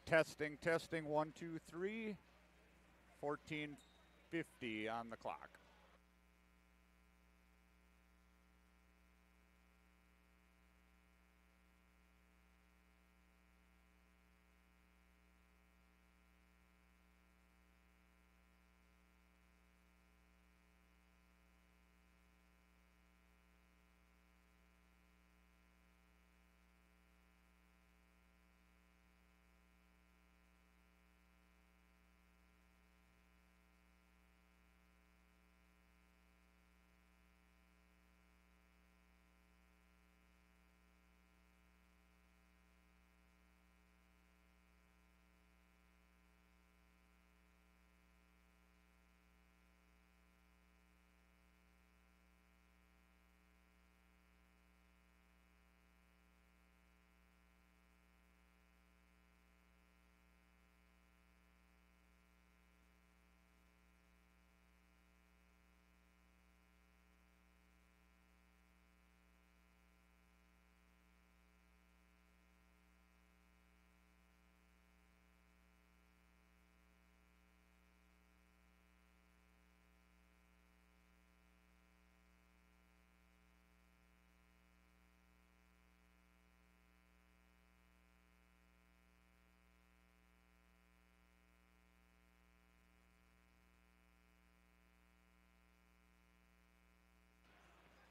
Testing, testing, 1, 2, 3. 14:50 on the clock.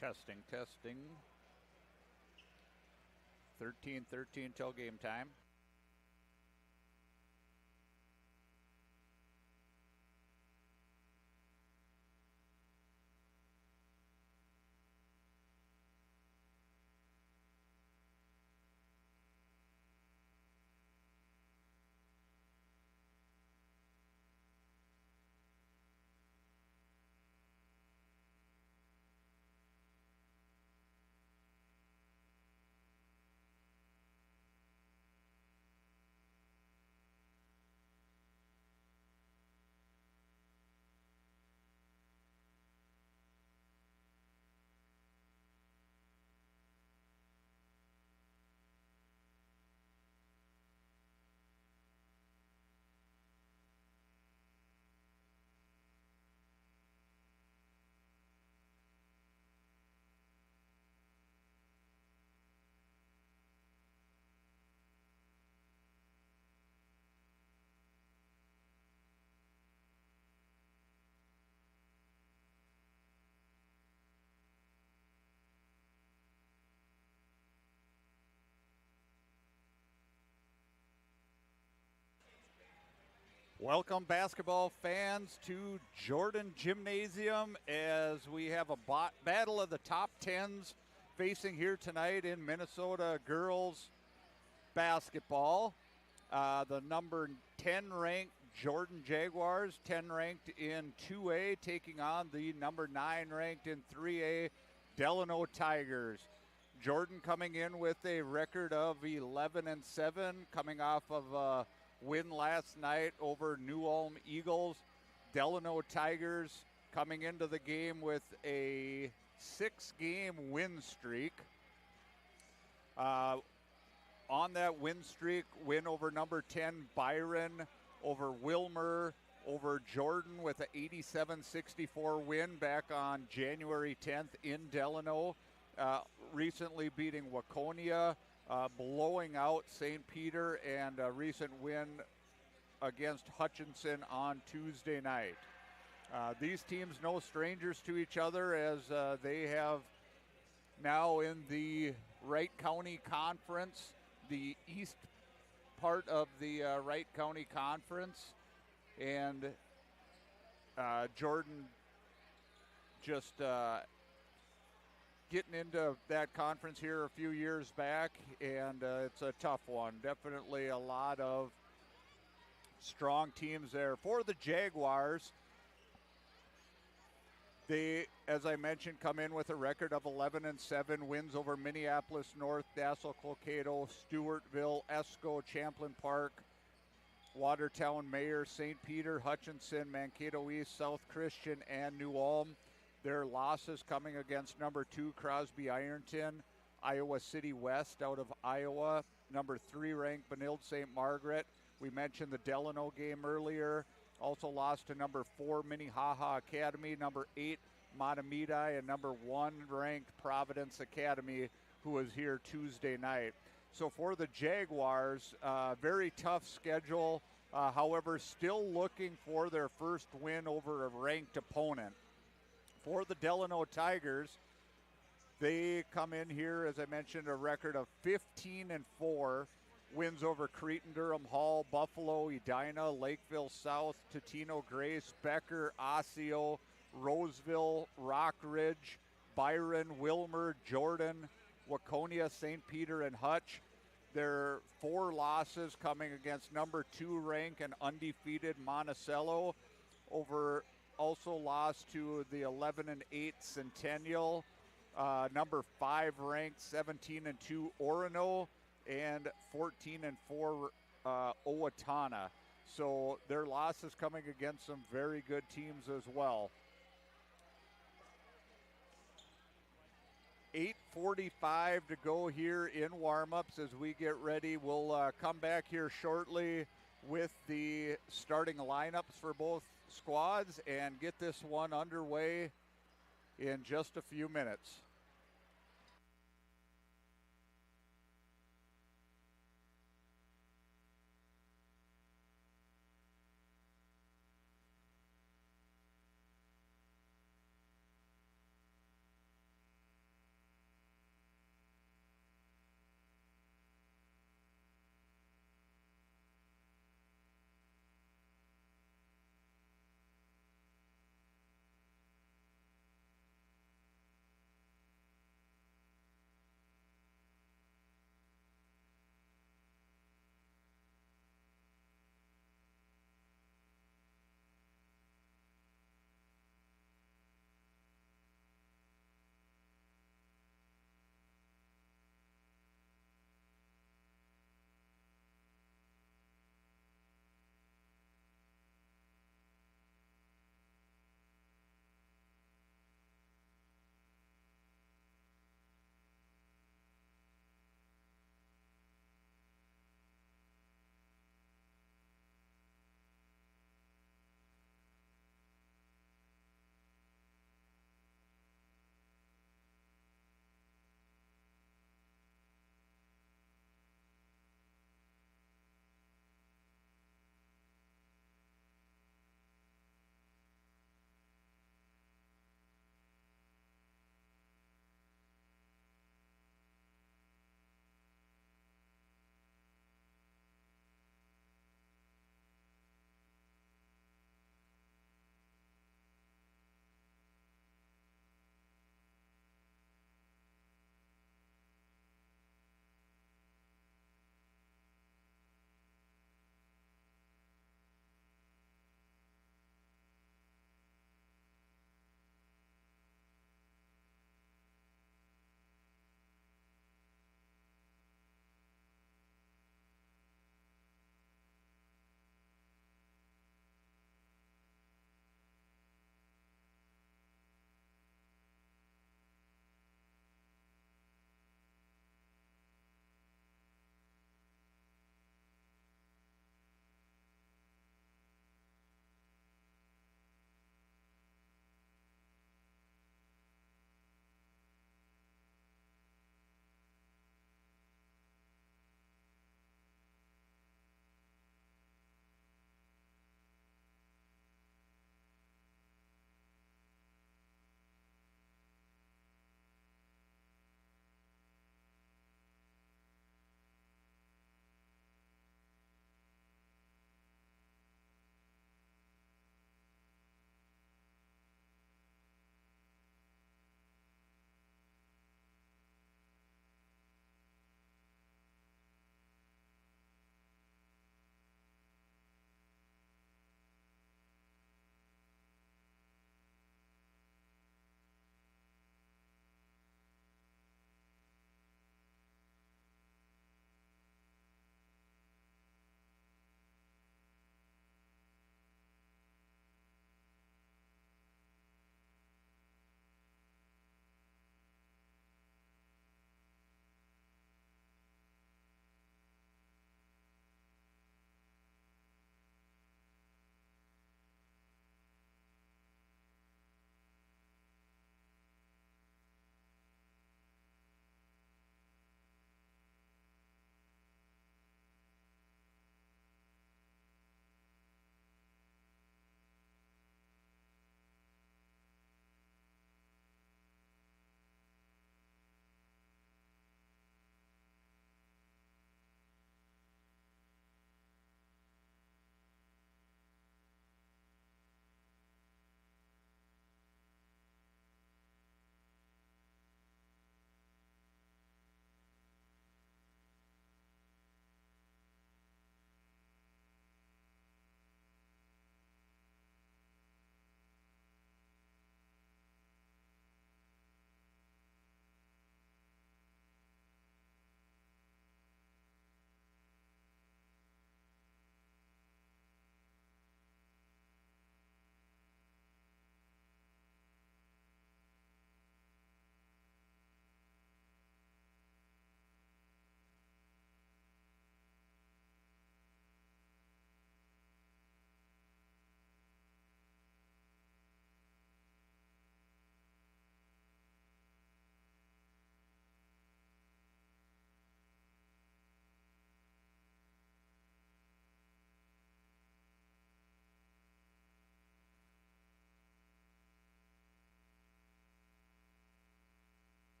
Testing, testing. 13:13 till game time. Welcome, basketball fans, to Jordan Gymnasium as we have a battle of the top 10s facing here tonight in Minnesota girls basketball. The number 10 ranked Jordan Jaguars, 10 ranked in 2A, taking on the number 9 ranked in 3A Delano Tigers. Jordan coming in with a record of 11-7, coming off of a win last night over New Ulm Eagles. Delano Tigers coming into the game with a 6-game win streak. On that win streak, win over number 10 Byron, over Wilmer, over Jordan with an 87-64 win back on January 10th in Delano. Recently beating Waconia, blowing out St. Peter, and a recent win against Hutchinson on Tuesday night. These teams no strangers to each other, as they have now in the Wright County Conference, the east part of the Wright County Conference, and Jordan just getting into that conference here a few years back, and it's a tough one. Definitely a lot of strong teams there. For the Jaguars, they, as I mentioned, come in with a record of 11-7, wins over Minneapolis North, Dassel, Colcado, Stewartville, Esco, Champlain Park, Watertown, Mayer, St. Peter, Hutchinson, Mankato East, South Christian, and New Ulm. Their losses coming against number 2 Crosby Ironton, Iowa City West out of Iowa, number 3 ranked Benilde St. Margaret. We mentioned the Delano game earlier. Also lost to number 4 Minnehaha Academy, number 8 Matamidi, and number 1 ranked Providence Academy, who was here Tuesday night. So for the Jaguars, very tough schedule. However, still looking for their first win over a ranked opponent. For the Delano Tigers, they come in here, as I mentioned, a record of 15-4, wins over Cretin-Durham Hall, Buffalo, Edina, Lakeville South, Totino Grace, Becker, Osseo, Roseville, Rock Ridge, Byron, Wilmer, Jordan, Waconia, St. Peter, and Hutch. Their 4 losses coming against number 2 ranked and undefeated Monticello, also lost to the 11-8 Centennial, number 5 ranked 17-2 Orono, and 14-4 Owatonna. So their losses coming against some very good teams as well. 8:45 to go here in warm-ups as we get ready. We'll come back here shortly with the starting lineups for both squads and get this one underway in just a few minutes.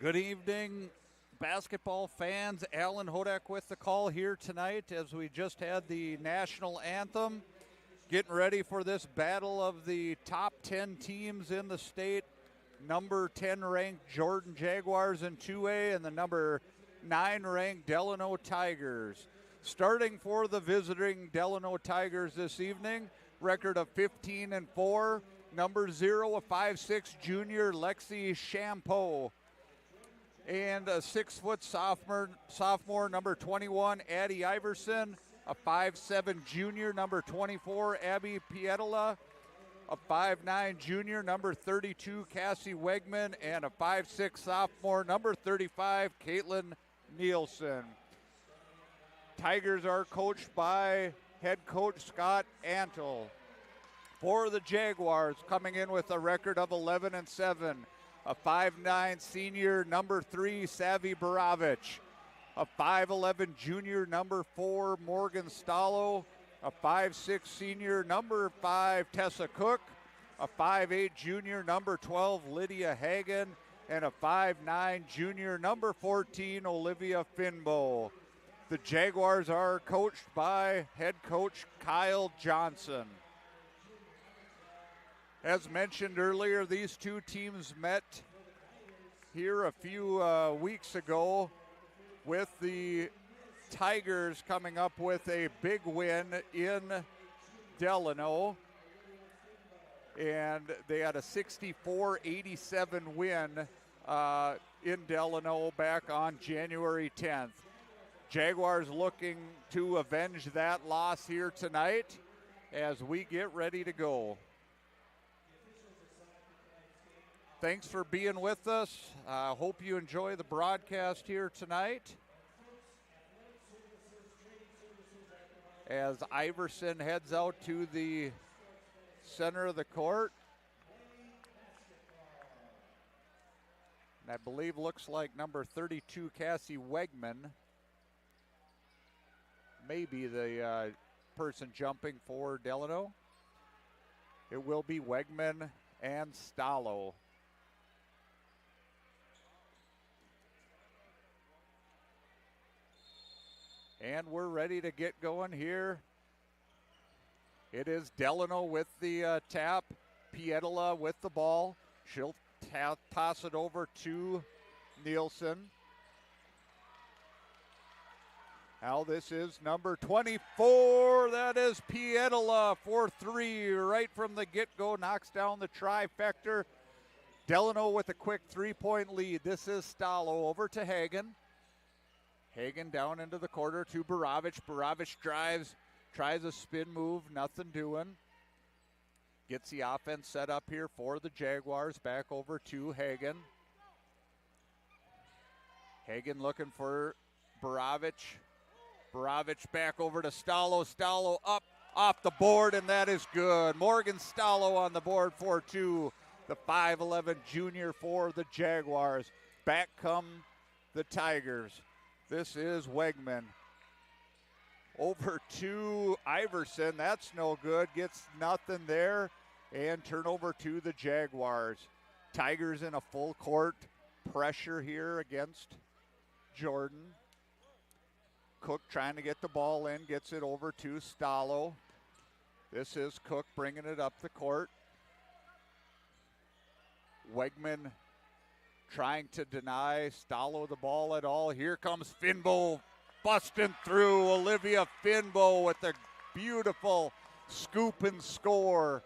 Good evening, basketball fans. Alan Hodak with the call here tonight as we just had the national anthem. Getting ready for this battle of the top 10 teams in the state. Number 10 ranked Jordan Jaguars in 2A and the number 9 ranked Delano Tigers. Starting for the visiting Delano Tigers this evening, record of 15-4. Number 0, a 5'6" junior, Lexi Champeau. And a 6-foot sophomore, number 21, Addie Iverson. A 5'7" junior, number 24, Abby Pietola. A 5'9" junior, number 32, Cassie Wegman. And a 5'6" sophomore, number 35, Caitlin Nielsen. Tigers are coached by head coach Scott Antle. For the Jaguars, coming in with a record of 11-7. A 5'9" senior, number 3, Savvy Baravich. A 5'11" junior, number 4, Morgan Stallo. A 5'6" senior, number 5, Tessa Cook. A 5'8" junior, number 12, Lydia Hagan. And a 5'9" junior, number 14, Olivia Finbow. The Jaguars are coached by head coach Kyle Johnson. As mentioned earlier, these two teams met here a few weeks ago, with the Tigers coming up with a big win in Delano. And they had a 64-87 win in Delano back on January 10th. Jaguars looking to avenge that loss here tonight as we get ready to go. Thanks for being with us. Hope you enjoy the broadcast here tonight. As Iverson heads out to the center of the court. And I believe looks like number 32, Cassie Wegman, may be the person jumping for Delano. It will be Wegman and Stallo. And we're ready to get going here. It is Delano with the tap. Pietola with the ball. She'll toss it over to Nielsen. Now this is number 24. That is Pietola for 3 right from the get-go. Knocks down the trifecta. Delano with a quick 3-point lead. This is Stallo over to Hagan. Hagan down into the corner to Baravich. Baravich drives, tries a spin move, nothing doing. Gets the offense set up here for the Jaguars. Back over to Hagan. Hagan looking for Baravich. Baravich back over to Stallo. Stallo up off the board, and that is good. Morgan Stallo on the board for 2. The 5'11" junior for the Jaguars. Back come the Tigers. This is Wegman. Over to Iverson. That's no good. Gets nothing there. And turnover to the Jaguars. Tigers in a full court pressure here against Jordan. Cook trying to get the ball in. Gets it over to Stallo. This is Cook bringing it up the court. Wegman trying to deny Stallo the ball at all. Here comes Finbow busting through. Olivia Finbow with a beautiful scoop and score.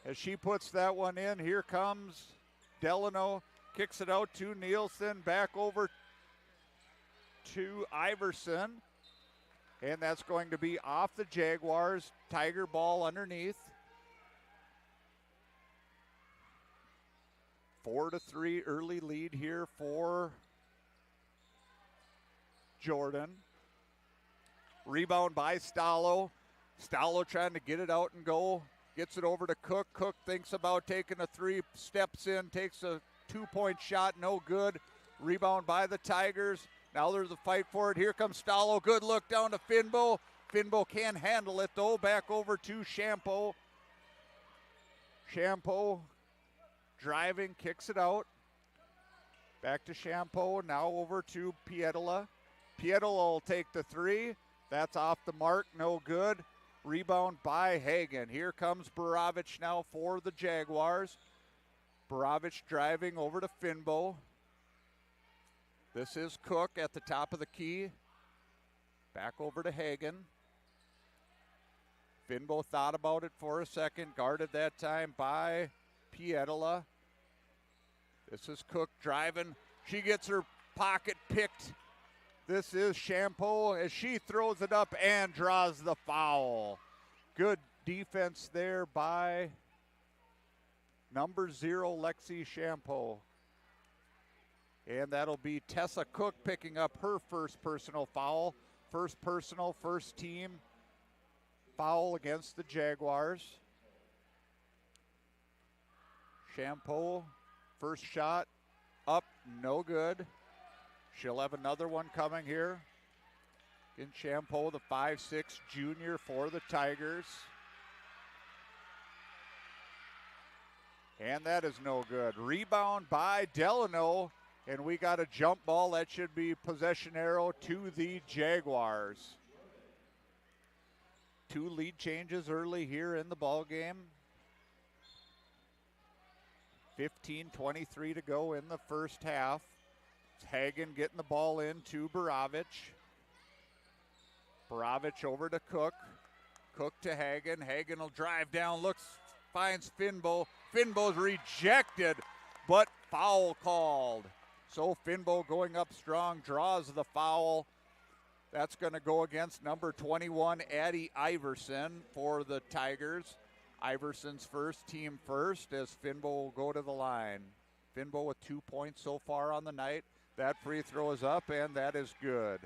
As she puts that one in, here comes Delano. Kicks it out to Nielsen. Back over to Iverson. And that's going to be off the Jaguars. Tiger ball underneath. 4-3 early lead here for Jordan. Rebound by Stallo. Stallo trying to get it out and go. Gets it over to Cook. Cook thinks about taking a 3, steps in, takes a 2-point shot, no good. Rebound by the Tigers. Now there's a fight for it. Here comes Stallo. Good look down to Finbow. Finbow can't handle it though. Back over to Champeau. Champeau driving, kicks it out. Back to Champeau, now over to Pietola. Pietola will take the three. That's off the mark, no good. Rebound by Hagen. Here comes Borovich now for the Jaguars. Borovich driving over to Finbo. This is Cook at the top of the key. Back over to Hagen. Finbo thought about it for a second, guarded that time by Pietola. This is Cook driving. She gets her pocket picked. This is Champeau as she throws it up and draws the foul. Good defense there by number 0, Lexi Champeau. And that'll be Tessa Cook picking up her first personal foul. First personal, first team foul against the Jaguars. Champeau, first shot up, no good. She'll have another one coming here. In Champeau, the 5'6" junior for the Tigers. And that is no good. Rebound by Delano. And we got a jump ball. That should be possession arrow to the Jaguars. 2 lead changes early here in the ball game. 15:23 to go in the first half. It's Hagen getting the ball in to Borovich. Borovich over to Cook. Cook to Hagen. Hagen will drive down, finds Finbo. Finbo's rejected, but foul called. So Finbo going up strong, draws the foul. That's going to go against number 21, Addie Iverson for the Tigers. Iverson's first, team first, as Finbo will go to the line. Finbo with 2 points so far on the night. That free throw is up, and that is good.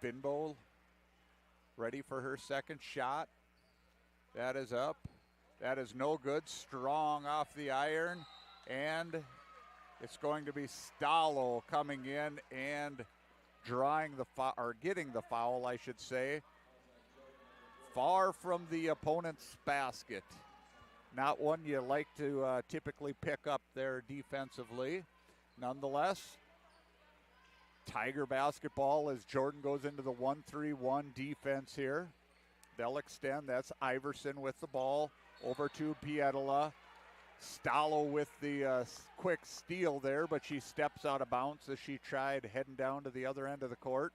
Finbo ready for her second shot. That is up. That is no good. Strong off the iron, and it's going to be Stalo coming in and drawing the foul, or getting the foul, I should say, far from the opponent's basket. Not one you like to typically pick up there defensively. Nonetheless, Tiger basketball as Jordan goes into the 1-3-1 defense here. They'll extend. That's Iverson with the ball. Over to Pietola. Stalo with the quick steal there, but she steps out of bounds as she tried heading down to the other end of the court.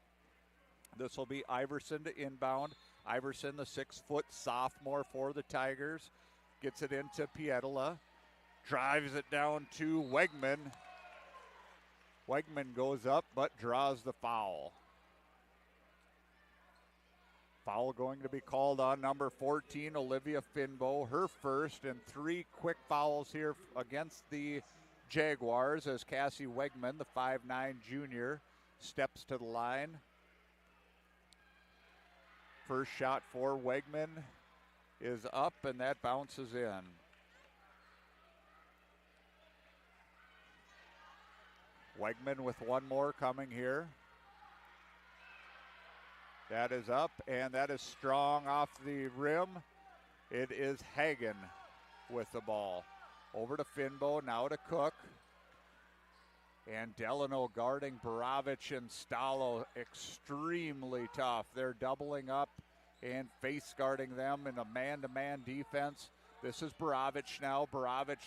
This will be Iverson to inbound. Iverson, the 6-foot sophomore for the Tigers, gets it into Pietola. Drives it down to Wegman. Wegman goes up but draws the foul. Foul going to be called on number 14, Olivia Finbo, her first, and 3 quick fouls here against the Jaguars as Cassie Wegman, the 5'9" junior, steps to the line. First shot for Wegman is up, and that bounces in. Wegman with one more coming here. That is up, and that is strong off the rim. It is Hagen with the ball. Over to Finbo, now to Cook. And Delano guarding Borovich and Stalo, extremely tough. They're doubling up and face guarding them in a man-to-man defense. This is Borovich now. Borovich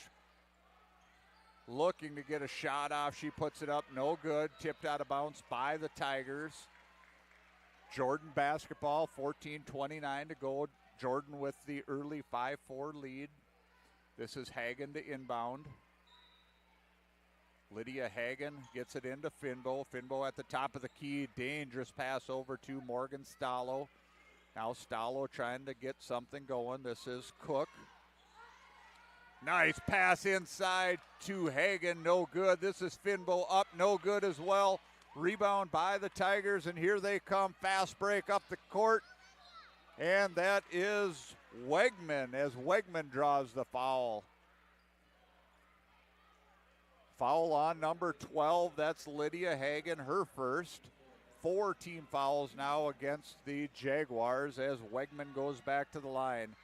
looking to get a shot off. She puts it up, no good. Tipped out of bounds by the Tigers. Jordan basketball, 14:29 to go. Jordan with the early 5-4 lead. This is Hagen to inbound. Lydia Hagen gets it into Finbo. Finbo at the top of the key. Dangerous pass over to Morgan Stalo. Now Stalo trying to get something going. This is Cook. Nice pass inside to Hagen. No good. This is Finbo up. No good as well. Rebound by the Tigers, and here they come. Fast break up the court. And that is Wegman as Wegman draws the foul. Foul on number 12. That's Lydia Hagen, her first. 4 team fouls now against the Jaguars as Wegman goes back to the line.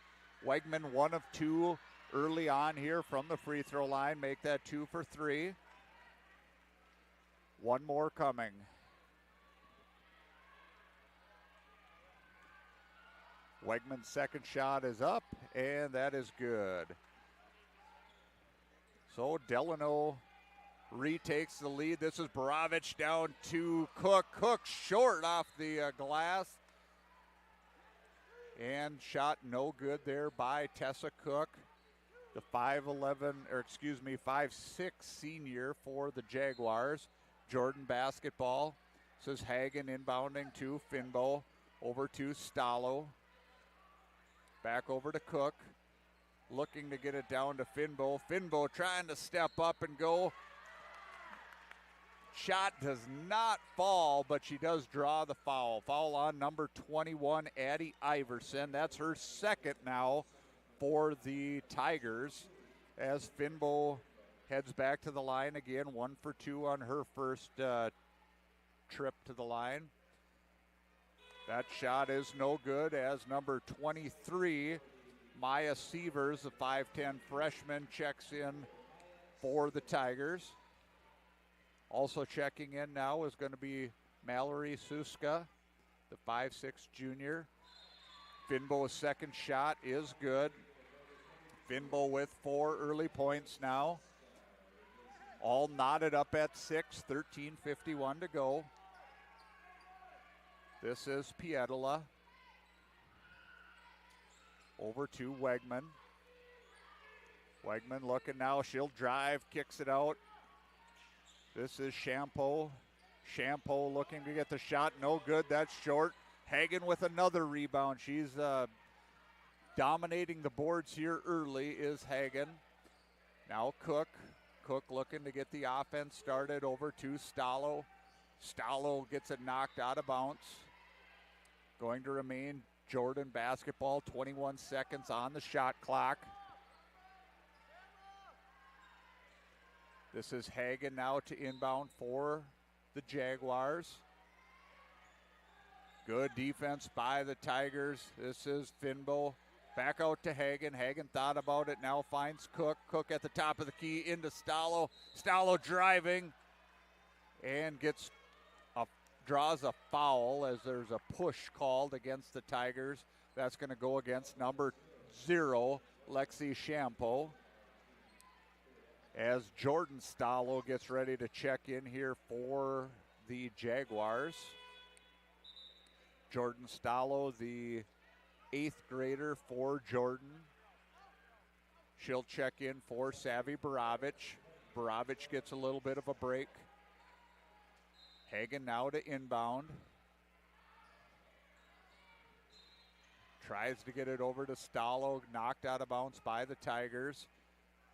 Wegman 1 of 2 early on here from the free throw line, make that 2 for 3. One more coming. Wegman's second shot is up, and that is good. So Delano retakes the lead. This is Borovich down to Cook. Cook short off the glass. And shot no good there by Tessa Cook, the 5'6" senior for the Jaguars. Jordan basketball. This is Hagen inbounding to Finbo. Over to Stallo. Back over to Cook. Looking to get it down to Finbo. Finbo trying to step up and go. Shot does not fall, but she does draw the foul. Foul on number 21, Addie Iverson. That's her second now for the Tigers as Finbo heads back to the line again. 1 for 2 on her first trip to the line. That shot is no good as number 23, Maya Sievers, the 5'10" freshman, checks in for the Tigers. Also checking in now is going to be Mallory Suska, the 5'6" junior. Finbo's second shot is good. Finbo with 4 early points now. All knotted up at 6, 13:51 to go. This is Pietola. Over to Wegman. Wegman looking now, she'll drive, kicks it out. This is Champeau. Champeau looking to get the shot, no good, that's short. Hagen with another rebound. She's dominating the boards here early is Hagen. Now Cook. Cook looking to get the offense started over to Stallo. Stallo gets it knocked out of bounds. Going to remain Jordan basketball, 21 seconds on the shot clock. This is Hagen now to inbound for the Jaguars. Good defense by the Tigers. This is Finbo. Back out to Hagen. Hagen thought about it, now finds Cook. Cook at the top of the key into Stallo. Stallo driving and draws a foul as there's a push called against the Tigers. That's going to go against number 0, Lexi Champeau. As Jordan Stallo gets ready to check in here for the Jaguars. Jordan Stallo, the 8th grader for Jordan. She'll check in for Savvy Borovich. Borovich gets a little bit of a break. Hagen now to inbound. Tries to get it over to Stallo, knocked out of bounds by the Tigers.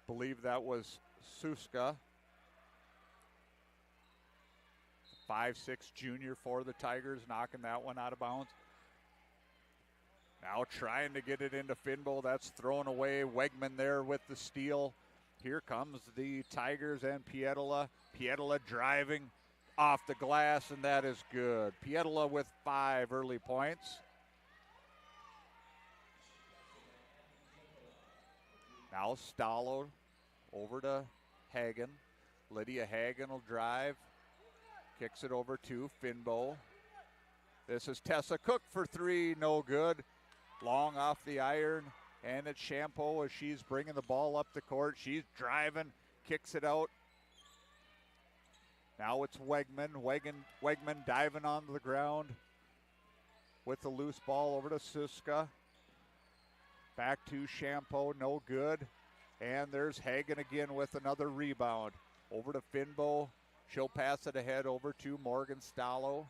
Believe that was Suska. 5'6" junior for the Tigers, knocking that one out of bounds. Now trying to get it into Finbo. That's thrown away. Wegman there with the steal. Here comes the Tigers and Pietola. Pietola driving off the glass, and that is good. Pietola with 5 early points. Now Stallo over to Hagen. Lydia Hagen will drive. Kicks it over to Finbo. This is Tessa Cook for 3, no good. Long off the iron, and it's Champeau as she's bringing the ball up the court. She's driving, kicks it out. Now it's Wegman. Wegman diving onto the ground with the loose ball over to Suska. Back to Champeau, no good. And there's Hagen again with another rebound. Over to Finbo. She'll pass it ahead over to Morgan Stallo.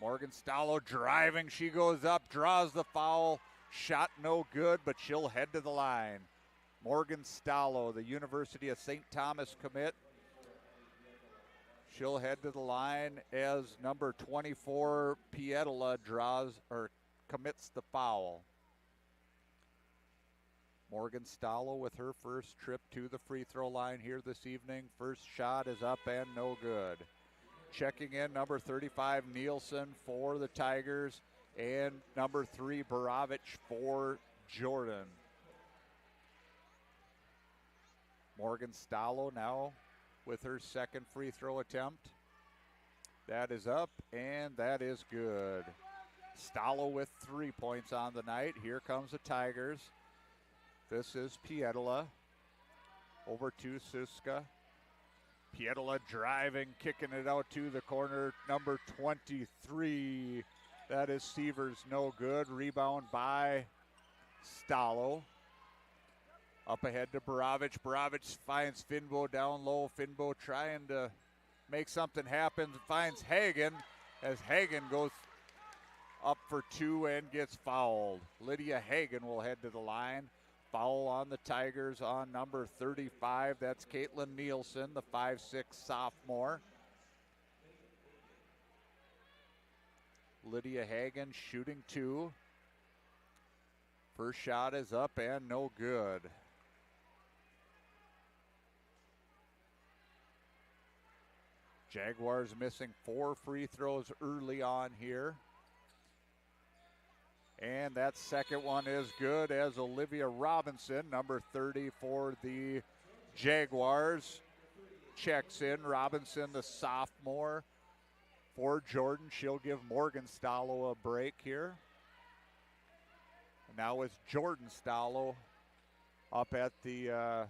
Morgan Stallo driving. She goes up, draws the foul. Shot no good, but she'll head to the line. Morgan Stallo, the University of St. Thomas commit. She'll head to the line as number 24, Pietola, commits the foul. Morgan Stallo with her first trip to the free throw line here this evening. First shot is up and no good. Checking in, number 35, Nielsen for the Tigers, and number 3, Borovich for Jordan. Morgan Stallo now with her second free throw attempt. That is up, and that is good. Stallo with 3 points on the night. Here comes the Tigers. This is Pietola. Over to Suska. Pietola driving, kicking it out to the corner. Number 23. That is Sievers, no good. Rebound by Stallo. Up ahead to Borovic. Borovic finds Finbo down low. Finbo trying to make something happen. Finds Hagen as Hagen goes up for 2 and gets fouled. Lydia Hagen will head to the line. Foul on the Tigers on number 35. That's Caitlin Nielsen, the 5'6" sophomore. Lydia Hagen shooting 2. First shot is up and no good. Jaguars missing 4 free throws early on here. And that second one is good as Olivia Robinson, number 30 for the Jaguars, checks in. Robinson, the sophomore for Jordan. She'll give Morgan Stallo a break here. And now it's Jordan Stallo up at the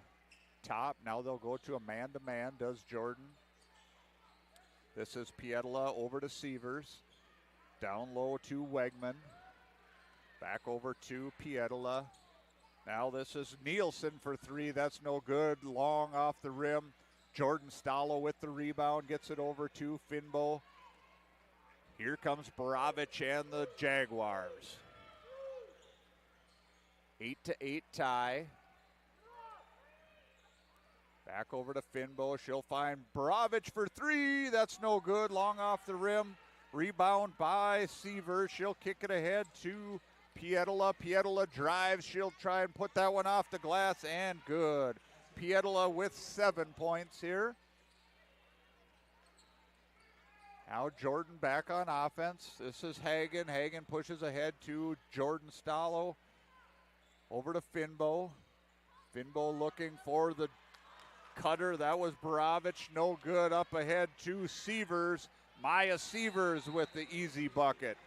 top. Now they'll go to a man-to-man, does Jordan. This is Pietola over to Sievers. Down low to Wegman. Back over to Pietola. Now this is Nielsen for 3. That's no good. Long off the rim. Jordan Stallo with the rebound. Gets it over to Finbo. Here comes Borovic and the Jaguars. 8-8 tie. Back over to Finbo. She'll find Borovic for 3. That's no good. Long off the rim. Rebound by Sievers. She'll kick it ahead to Pietola. Pietola drives. She'll try and put that one off the glass, and good. Pietola with 7 points here. Now Jordan back on offense. This is Hagen. Hagen pushes ahead to Jordan Stallo. Over to Finbo. Finbo looking for the cutter. That was Borovic. No good. Up ahead to Sievers. Maya Sievers with the easy bucket.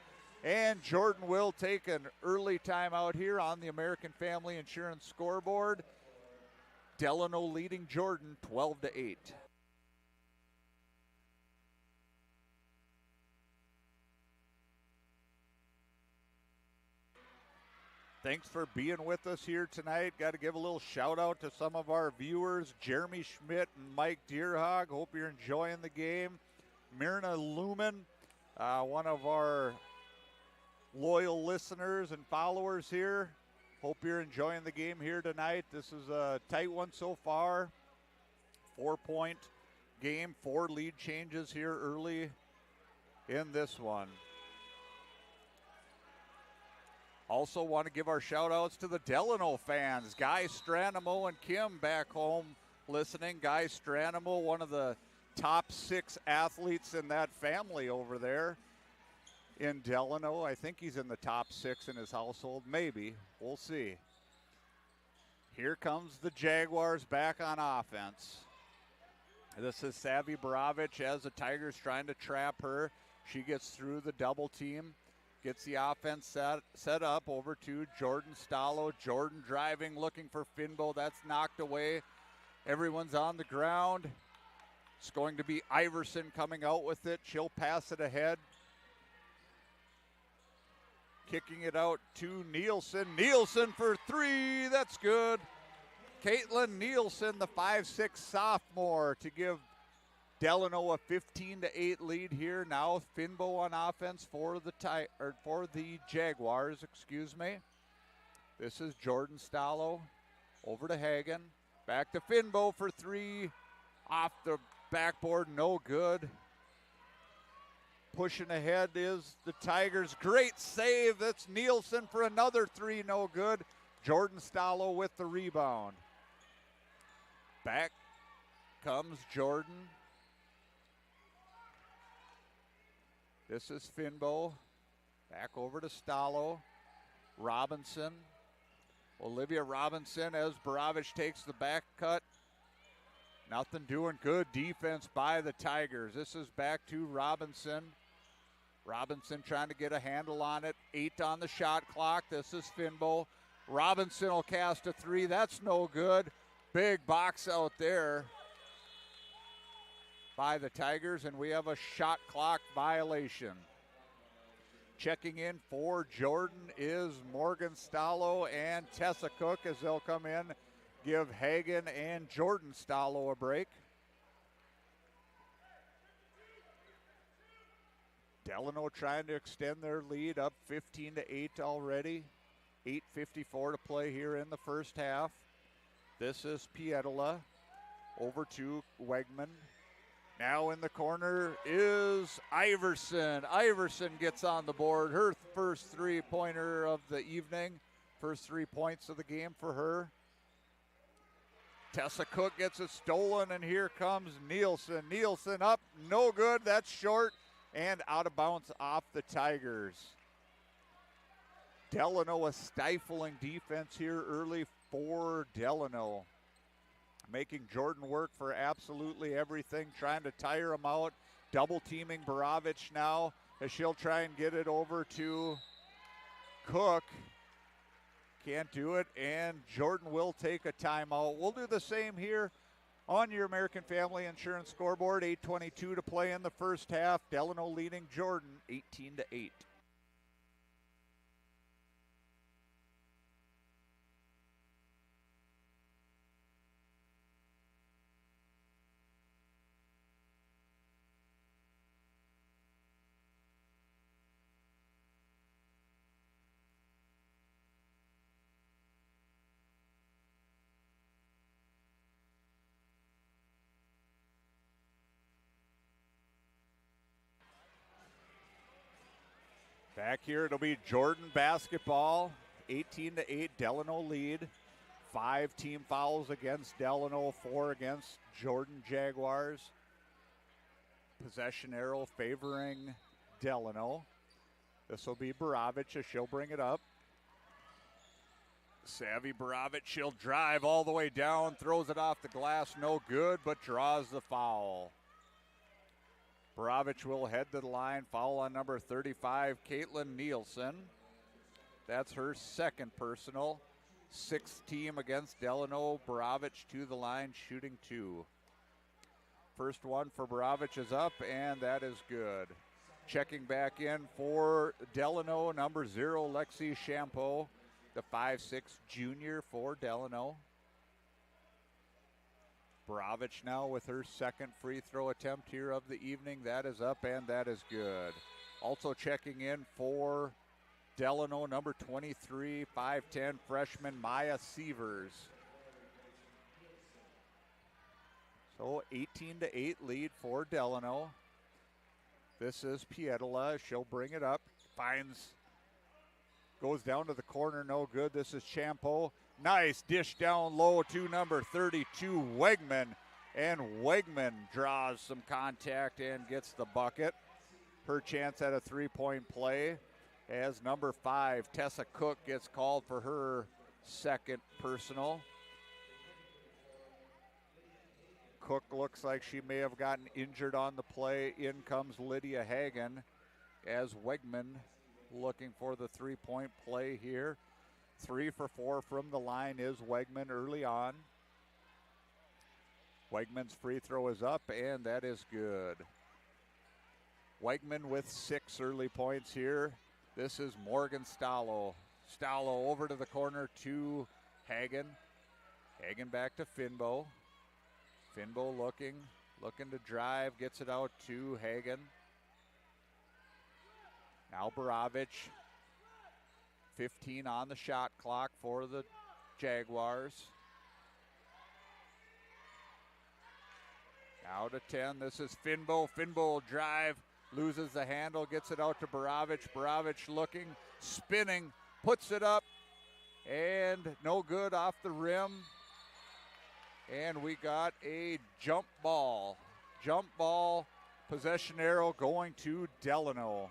And Jordan will take an early timeout here on the American Family Insurance scoreboard. Delano leading Jordan 12-8. Thanks for being with us here tonight. Got to give a little shout out to some of our viewers, Jeremy Schmidt and Mike Deerhog. Hope you're enjoying the game. Myrna Lumen, one of our loyal listeners and followers here. Hope you're enjoying the game here tonight. This is a tight one so far. 4-point game, 4 lead changes here early in this one. Also want to give our shout outs to the Delano fans. Guy Stranamo and Kim back home listening. Guy Stranamo, one of the top 6 athletes in that family over there in Delano. I think he's in the top 6 in his household. Maybe. We'll see. Here comes the Jaguars back on offense. This is Savvy Borovic as the Tigers trying to trap her. She gets through the double team. Gets the offense set up over to Jordan Stallo. Jordan driving, looking for Finbo. That's knocked away. Everyone's on the ground. It's going to be Iverson coming out with it. She'll pass it ahead. Kicking it out to Nielsen. Nielsen for 3. That's good. Caitlin Nielsen, the 5'6" sophomore, to give Delano a 15-8 lead here. Now Finbo on offense for the Jaguars. This is Jordan Stallo over to Hagen. Back to Finbo for 3. Off the backboard, no good. Pushing ahead is the Tigers. Great save. That's Nielsen for another 3, no good. Jordan Stallo with the rebound. Back comes Jordan. This is Finbo. Back over to Stallo. Robinson. Olivia Robinson as Borovic takes the back cut. Nothing doing. Good defense by the Tigers. This is back to Robinson. Robinson trying to get a handle on it. 8 on the shot clock. This is Finbo. Robinson will cast a 3. That's no good. Big box out there by the Tigers, and we have a shot clock violation. Checking in for Jordan is Morgan Stallo and Tessa Cook as they'll come in, give Hagen and Jordan Stallo a break. Delano trying to extend their lead up 15-8 already. 8:54 to play here in the first half. This is Pietola over to Wegman. Now in the corner is Iverson. Iverson gets on the board. Her first three-pointer of the evening. First 3 points of the game for her. Tessa Cook gets it stolen, and here comes Nielsen. Nielsen up, no good. That's short and out of bounds off the Tigers. Delano, a stifling defense here early for Delano. Making Jordan work for absolutely everything, trying to tire him out. Double teaming Borovich now as she'll try and get it over to Cook. Can't do it, and Jordan will take a timeout. We'll do the same here on your American Family Insurance scoreboard. 8:22 to play in the first half. Delano leading Jordan 18-8. Back here, it'll be Jordan basketball. 18-8, Delano lead. 5 team fouls against Delano, 4 against Jordan Jaguars. Possession arrow favoring Delano. This will be Borovich as she'll bring it up. Savvy Borovich, she'll drive all the way down, throws it off the glass, no good, but draws the foul. Borovich will head to the line. Foul on number 35, Caitlin Nielsen. That's her second personal. 6th team against Delano. Borovich to the line, shooting 2. First one for Borovich is up, and that is good. Checking back in for Delano, number 0, Lexi Champeau, the 5'6" junior for Delano. Borovich now with her second free throw attempt here of the evening. That is up, and that is good. Also checking in for Delano, number 23, 5'10", freshman Maya Sievers. So 18-8 lead for Delano. This is Pietola. She'll bring it up. Goes down to the corner, no good. This is Champeau. Nice dish down low to number 32, Wegman. And Wegman draws some contact and gets the bucket. Her chance at a three-point play as number 5, Tessa Cook, gets called for her second personal. Cook looks like she may have gotten injured on the play. In comes Lydia Hagen as Wegman looking for the three-point play here. 3 for 4 from the line is Wegman early on. Wegman's free throw is up, and that is good. Wegman with 6 early points here. This is Morgan Stallo. Stallo over to the corner to Hagen. Hagen back to Finbo. Finbo looking to drive, gets it out to Hagen. Now Borovich. 15 on the shot clock for the Jaguars. Now to 10, this is Finbo. Finbo will drive, loses the handle, gets it out to Borovich. Borovich looking, spinning, puts it up, and no good off the rim. And we got a jump ball. Jump ball, possession arrow going to Delano.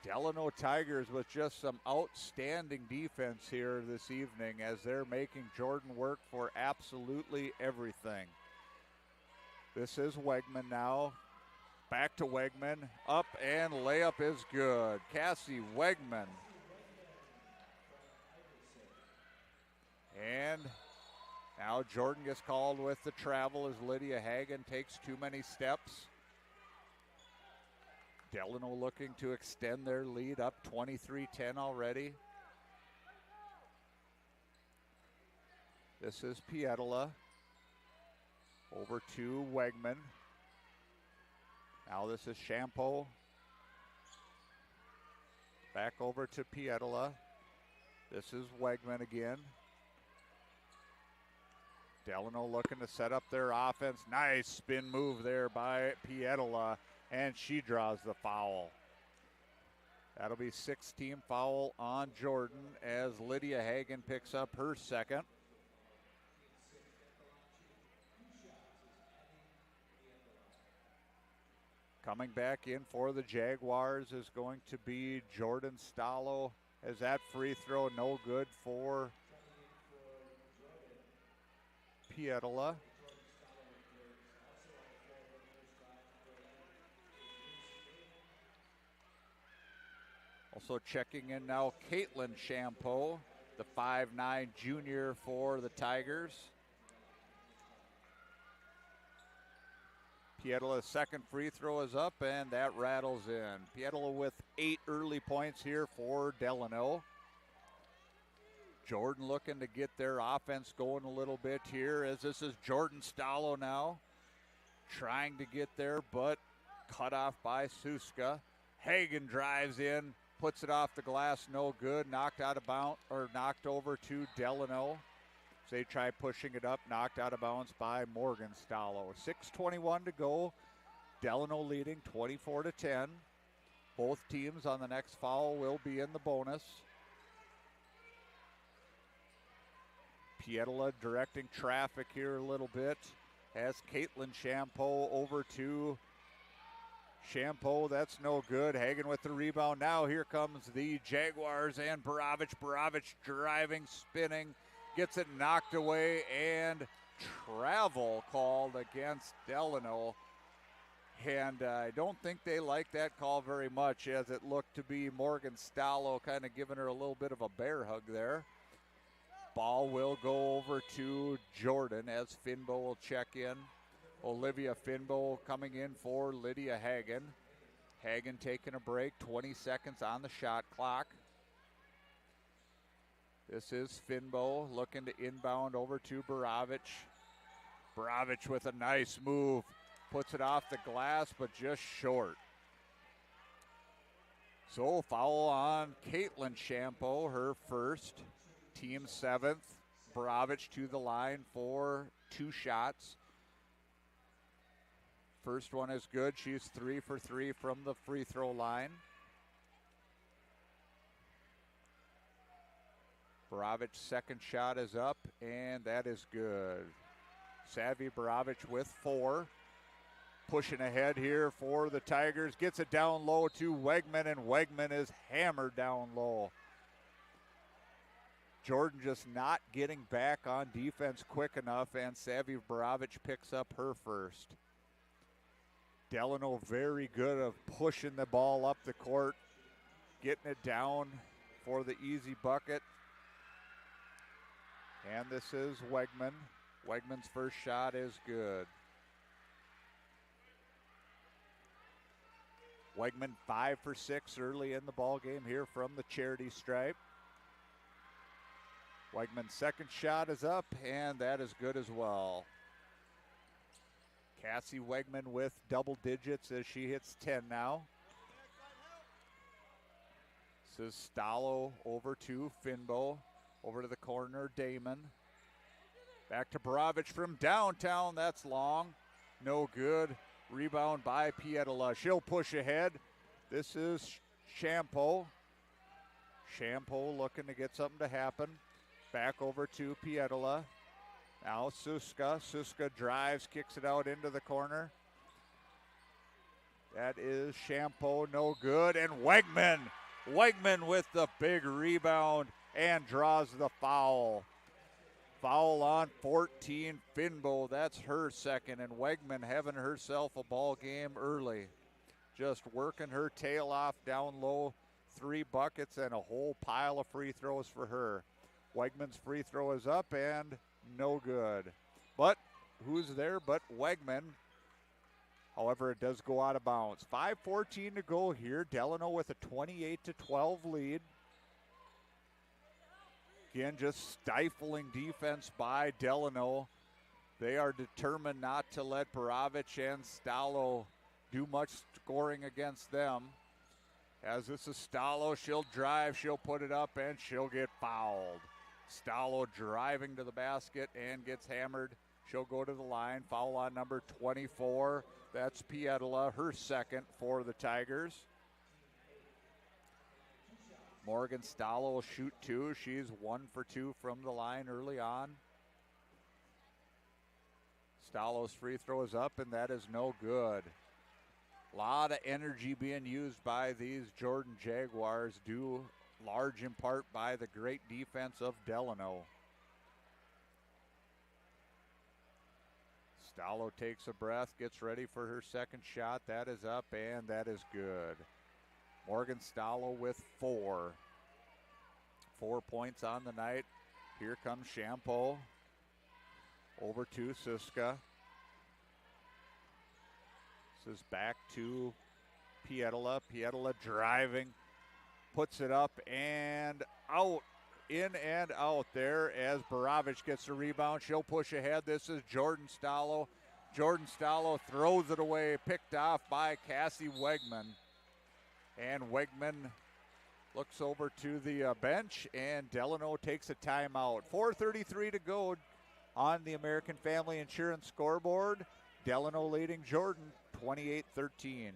Delano Tigers with just some outstanding defense here this evening as they're making Jordan work for absolutely everything. This is Wegman now. Back to Wegman. Up and layup is good. Cassie Wegman. And now Jordan gets called with the travel as Lydia Hagan takes too many steps. Delano looking to extend their lead up 23-10 already. This is Pietola. Over to Wegman. Now this is Champeau. Back over to Pietola. This is Wegman again. Delano looking to set up their offense. Nice spin move there by Pietola, and she draws the foul. That'll be 6-team foul on Jordan as Lydia Hagan picks up her second. Coming back in for the Jaguars is going to be Jordan Stallo, as that free throw no good for Pietola. Also checking in now, Caitlin Champeau, the 5'9" junior for the Tigers. Pietola's second free throw is up, and that rattles in. Pietola with 8 early points here for Delano. Jordan looking to get their offense going a little bit here, as this is Jordan Stallo now. Trying to get there, but cut off by Suska. Hagan drives in, puts it off the glass, no good. Knocked out of bounds, or knocked over to Delano. So they try pushing it up, knocked out of bounds by Morgan Stallo. 6:21 to go. Delano leading 24-10. Both teams on the next foul will be in the bonus. Pietola directing traffic here a little bit. Has Caitlin Champeau over to Champeau. That's no good. Hagan with the rebound. Now here comes the Jaguars and Borovich. Borovich driving, spinning. Gets it knocked away, and travel called against Delano. And I don't think they like that call very much, as it looked to be Morgan Stallo kind of giving her a little bit of a bear hug there. Ball will go over to Jordan as Finbo will check in. Olivia Finbo coming in for Lydia Hagan. Hagan taking a break, 20 seconds on the shot clock. This is Finbo looking to inbound over to Borovich. Borovich with a nice move. Puts it off the glass, but just short. So foul on Caitlin Champeau, her first. Team 7th. Borovich to the line for 2 shots. First one is good. She's 3 for 3 from the free throw line. Borovich second shot is up, and that is good. Savvy Borovich with 4. Pushing ahead here for the Tigers. Gets it down low to Wegman, and Wegman is hammered down low. Jordan just not getting back on defense quick enough, and Savvy Borovich picks up her first. Delano very good of pushing the ball up the court, getting it down for the easy bucket. And this is Wegman. Wegman's first shot is good. Wegman 5 for 6 early in the ball game here from the charity stripe. Wegman's second shot is up, and that is good as well. Cassie Wegman with double digits as she hits 10 now. This is Stallo over to Finbo. Over to the corner, Damon. Back to Borovich from downtown. That's long. No good. Rebound by Pietola. She'll push ahead. This is Champeau. Champeau looking to get something to happen. Back over to Pietola. Now Suska. Suska drives, kicks it out into the corner. That is Shampoo, no good. And Wegman with the big rebound and draws the foul. Foul on 14, Finbo. That's her second. And Wegman having herself a ball game early. Just working her tail off down low. 3 buckets and a whole pile of free throws for her. Wegman's free throw is up and no good. But who's there but Wegman? However, it does go out of bounds. 5:14 to go here. Delano with a 28-12 lead. Again, just stifling defense by Delano. They are determined not to let Baravic and Stalo do much scoring against them. As this is Stalo, she'll drive, she'll put it up, and she'll get fouled. Stalo driving to the basket and gets hammered. She'll go to the line. Foul on number 24. That's Pietala, her second for the Tigers. Morgan Stalo will shoot 2. She's 1 for 2 from the line early on. Stalo's free throw is up, and that is no good. A lot of energy being used by these Jordan Jaguars, due large in part by the great defense of Delano. Stalo takes a breath, gets ready for her second shot. That is up, and that is good. Morgan Stalo with 4. 4 points on the night. Here comes Shampoo. Over to Siska. This is back to Pietala. Pietala driving. Puts it up and out. In and out there as Baravic gets the rebound. She'll push ahead. This is Jordan Stalo. Jordan Stalo throws it away. Picked off by Cassie Wegman. And Wegman looks over to the bench, and Delano takes a timeout. 4:33 to go on the American Family Insurance scoreboard. Delano leading Jordan 28-13.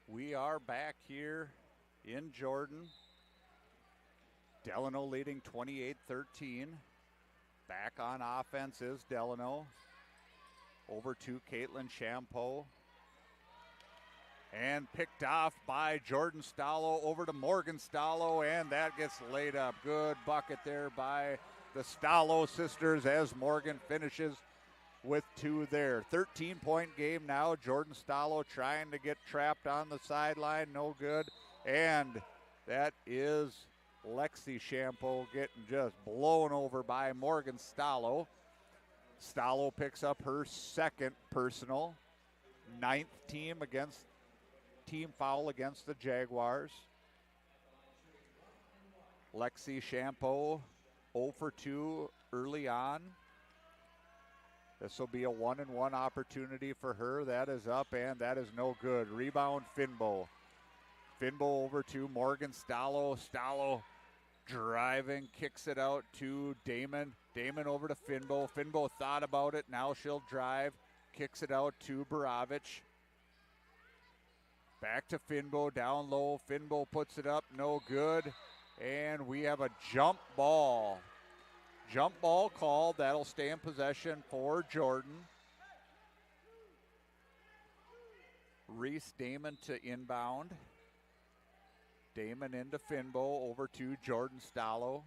We are back here in Jordan. Delano leading 28-13. Back on offense is Delano. Over to Caitlin Shampoo. And picked off by Jordan Stalo over to Morgan Stalo, and that gets laid up. Good bucket there by the Stalo sisters as Morgan finishes with 2 there. 13-point game now. Jordan Stalo trying to get trapped on the sideline. No good. And that is Lexi Shampoo getting just blown over by Morgan Stalo. Stalo picks up her second personal. 9th team foul against the Jaguars. Lexi Shampoo 0 for 2 early on. This will be a 1-and-1 opportunity for her. That is up, and that is no good. Rebound, Finbo. Finbo over to Morgan Stalo. Stalo driving, kicks it out to Damon. Damon over to Finbo. Finbo thought about it. Now she'll drive, kicks it out to Baravic. Back to Finbo, down low. Finbo puts it up, no good. And we have a jump ball. Jump ball called. That'll stay in possession for Jordan. Reese Damon to inbound. Damon into Finbo, over to Jordan Stalo.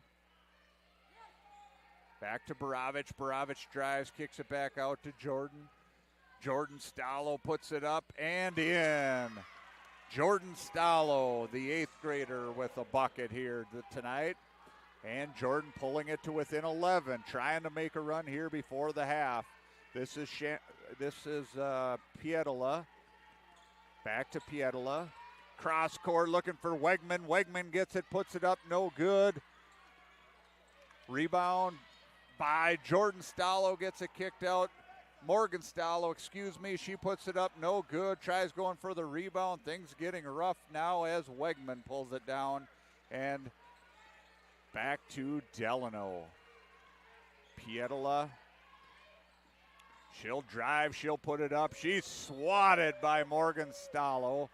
Back to Baravic. Baravic drives, kicks it back out to Jordan. Jordan Stalo puts it up and in. Jordan Stalo, the 8th grader, with a bucket here tonight. And Jordan pulling it to within 11, trying to make a run here before the half. This is Pietala. Back to Pietala. Cross court looking for Wegman. Wegman gets it, puts it up, no good. Rebound by Jordan Stallo, gets it kicked out. Morgan Stallo, she puts it up, no good. Tries going for the rebound. Things getting rough now as Wegman pulls it down. And back to Delano. Pietola. She'll drive, she'll put it up. She's swatted by Morgan Stallo.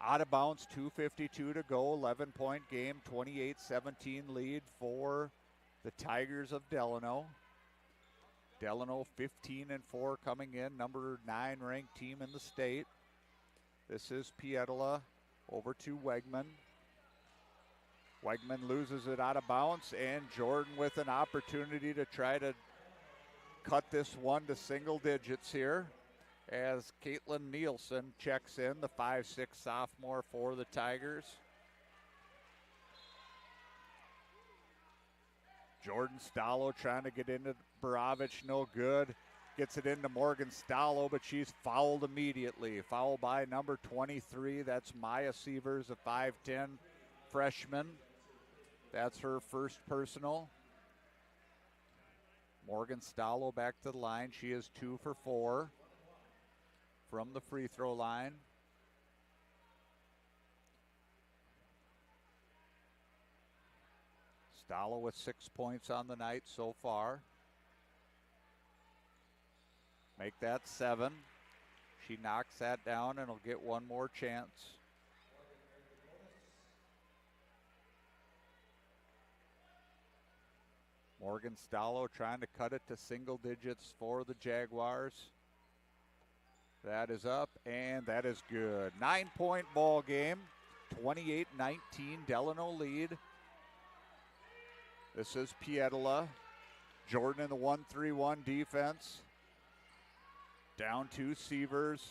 Out of bounds, 2:52 to go, 11-point game, 28-17 lead for the Tigers of Delano. Delano 15-4 coming in, number 9 ranked team in the state. This is Pietola over to Wegman. Wegman loses it out of bounds, and Jordan with an opportunity to try to cut this one to single digits here as Caitlin Nielsen checks in, the 5'6" sophomore for the Tigers. Jordan Stallo trying to get into Borovich, no good. Gets it into Morgan Stallo, but she's fouled immediately. Foul by number 23, that's Maya Sievers, a 5'10" freshman. That's her first personal. Morgan Stallo back to the line. She is 2 for 4 from the free throw line. Stallo with 6 points on the night so far. Make that 7. She knocks that down and will get one more chance. Morgan Stallo trying to cut it to single digits for the Jaguars. That is up, and that is good. 9-point ball game, 28-19, Delano lead. This is Pietola. Jordan in the 1-3-1 defense. Down to Sievers.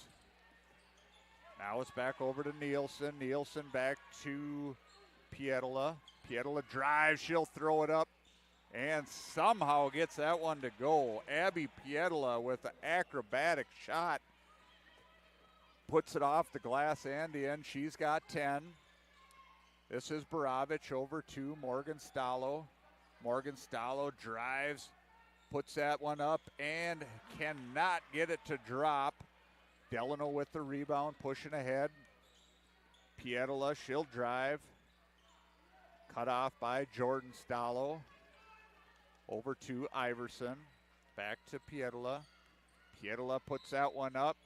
Now it's back over to Nielsen. Nielsen back to Pietola. Pietola drives, she'll throw it up. And somehow gets that one to go. Abby Pietola with an acrobatic shot. Puts it off the glass and in. She's got 10. This is Borovich over to Morgan Stallo. Morgan Stallo drives, puts that one up, and cannot get it to drop. Delano with the rebound, pushing ahead. Pietola, she'll drive. Cut off by Jordan Stallo. Over to Iverson. Back to Pietola. Pietola puts that one up.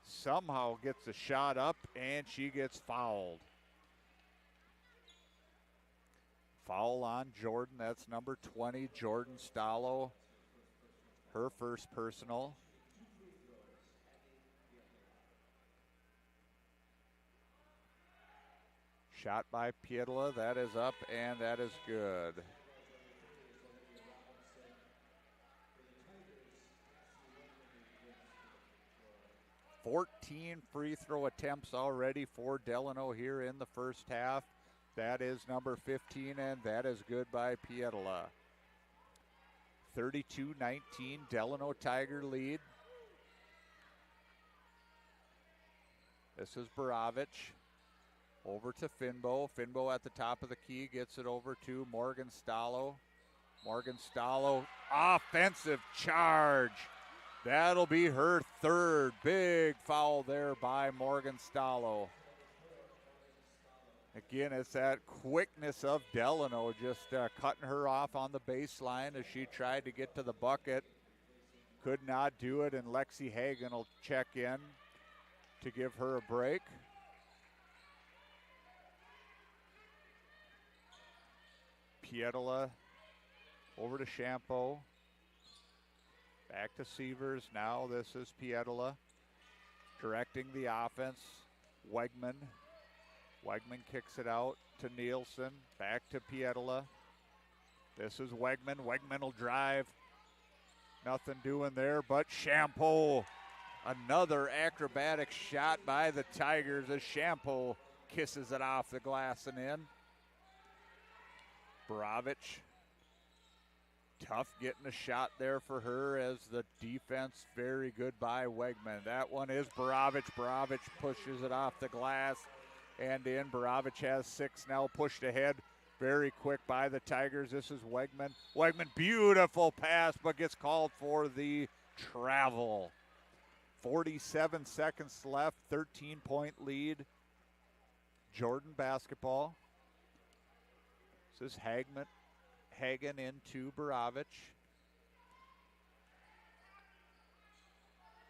Somehow gets the shot up, and she gets fouled. Foul on Jordan. That's number 20, Jordan Stallo. Her first personal. Shot by Pietola. That is up, and that is good. $14 free throw attempts already for Delano here in the first half. That is number 15, and that is good by Pietola. 32-19, Delano Tiger lead. This is Borovich. Over to Finbo. Finbo at the top of the key gets it over to Morgan Stallo. Morgan Stallo, offensive charge. That'll be her third. Big foul there by Morgan Stallo. Again, it's that quickness of Delano just cutting her off on the baseline as she tried to get to the bucket. Could not do it, and Lexi Hagan will check in to give her a break. Pietola over to Champeau. Back to Sievers. Now this is Pietola directing the offense. Wegman. Wegman kicks it out to Nielsen. Back to Pietola. This is Wegman. Wegman will drive. Nothing doing there, but Champeau. Another acrobatic shot by the Tigers as Champeau kisses it off the glass and in. Borovich. Tough getting a shot there for her as the defense very good by Wegman. That one is Borovich. Borovich pushes it off the glass. and in. Borovich has 6 now, pushed ahead very quick by the Tigers. This is Wegman. Wegman, beautiful pass, but gets called for the travel. 47 seconds left, 13-point lead. Jordan basketball. This is Hagen into Borovich.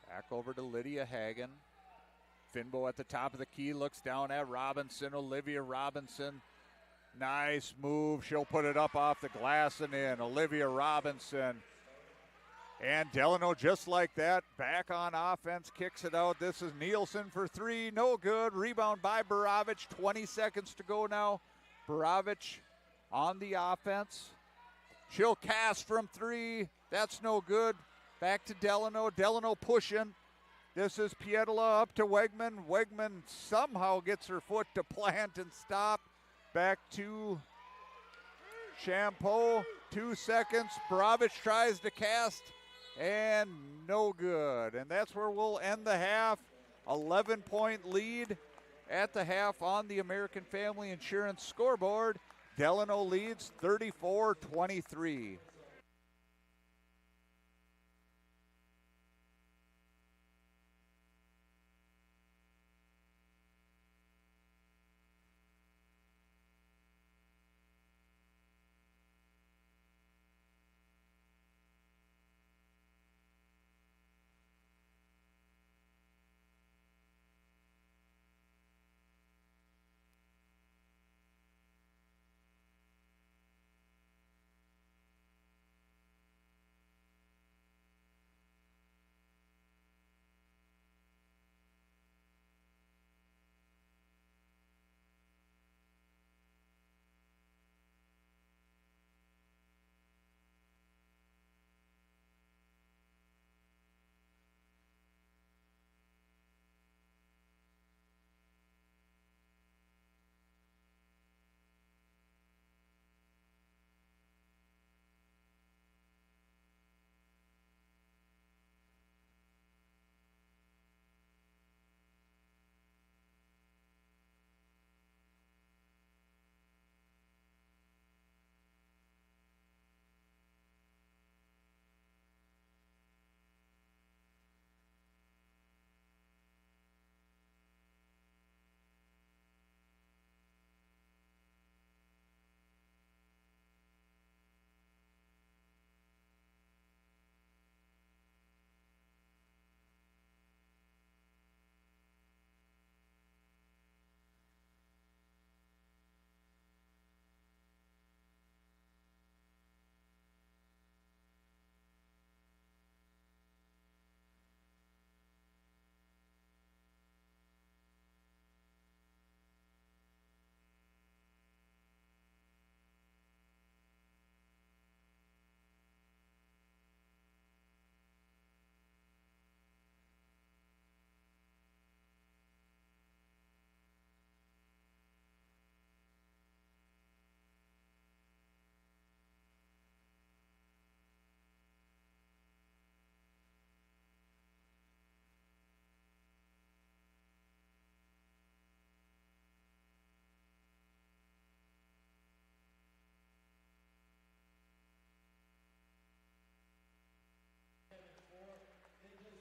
Back over to Lydia Hagen. Finbo at the top of the key, looks down at Robinson. Olivia Robinson. Nice move. She'll put it up off the glass and in. Olivia Robinson. And Delano, just like that, back on offense, kicks it out. This is Nielsen for 3. No good. Rebound by Borovich. 20 seconds to go now. Borovich on the offense. She'll cast from 3. That's no good. Back to Delano. Delano pushing. This is Pietila up to Wegman. Wegman somehow gets her foot to plant and stop. Back to Champeau. 2 seconds. Borovich tries to cast. And no good. And that's where we'll end the half. 11-point lead at the half on the American Family Insurance scoreboard. Delano leads 34-23.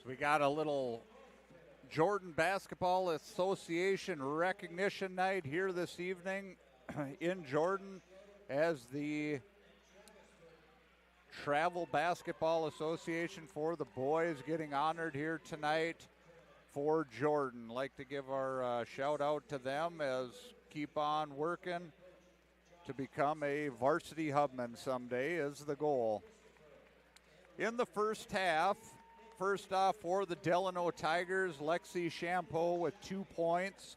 So we got a little Jordan Basketball Association recognition night here this evening in Jordan as the Travel Basketball Association for the boys getting honored here tonight for Jordan. Like to give our shout out to them as keep on working to become a varsity hubman someday is the goal. In the first half, first off for the Delano Tigers, Lexi Champeau with 2 points.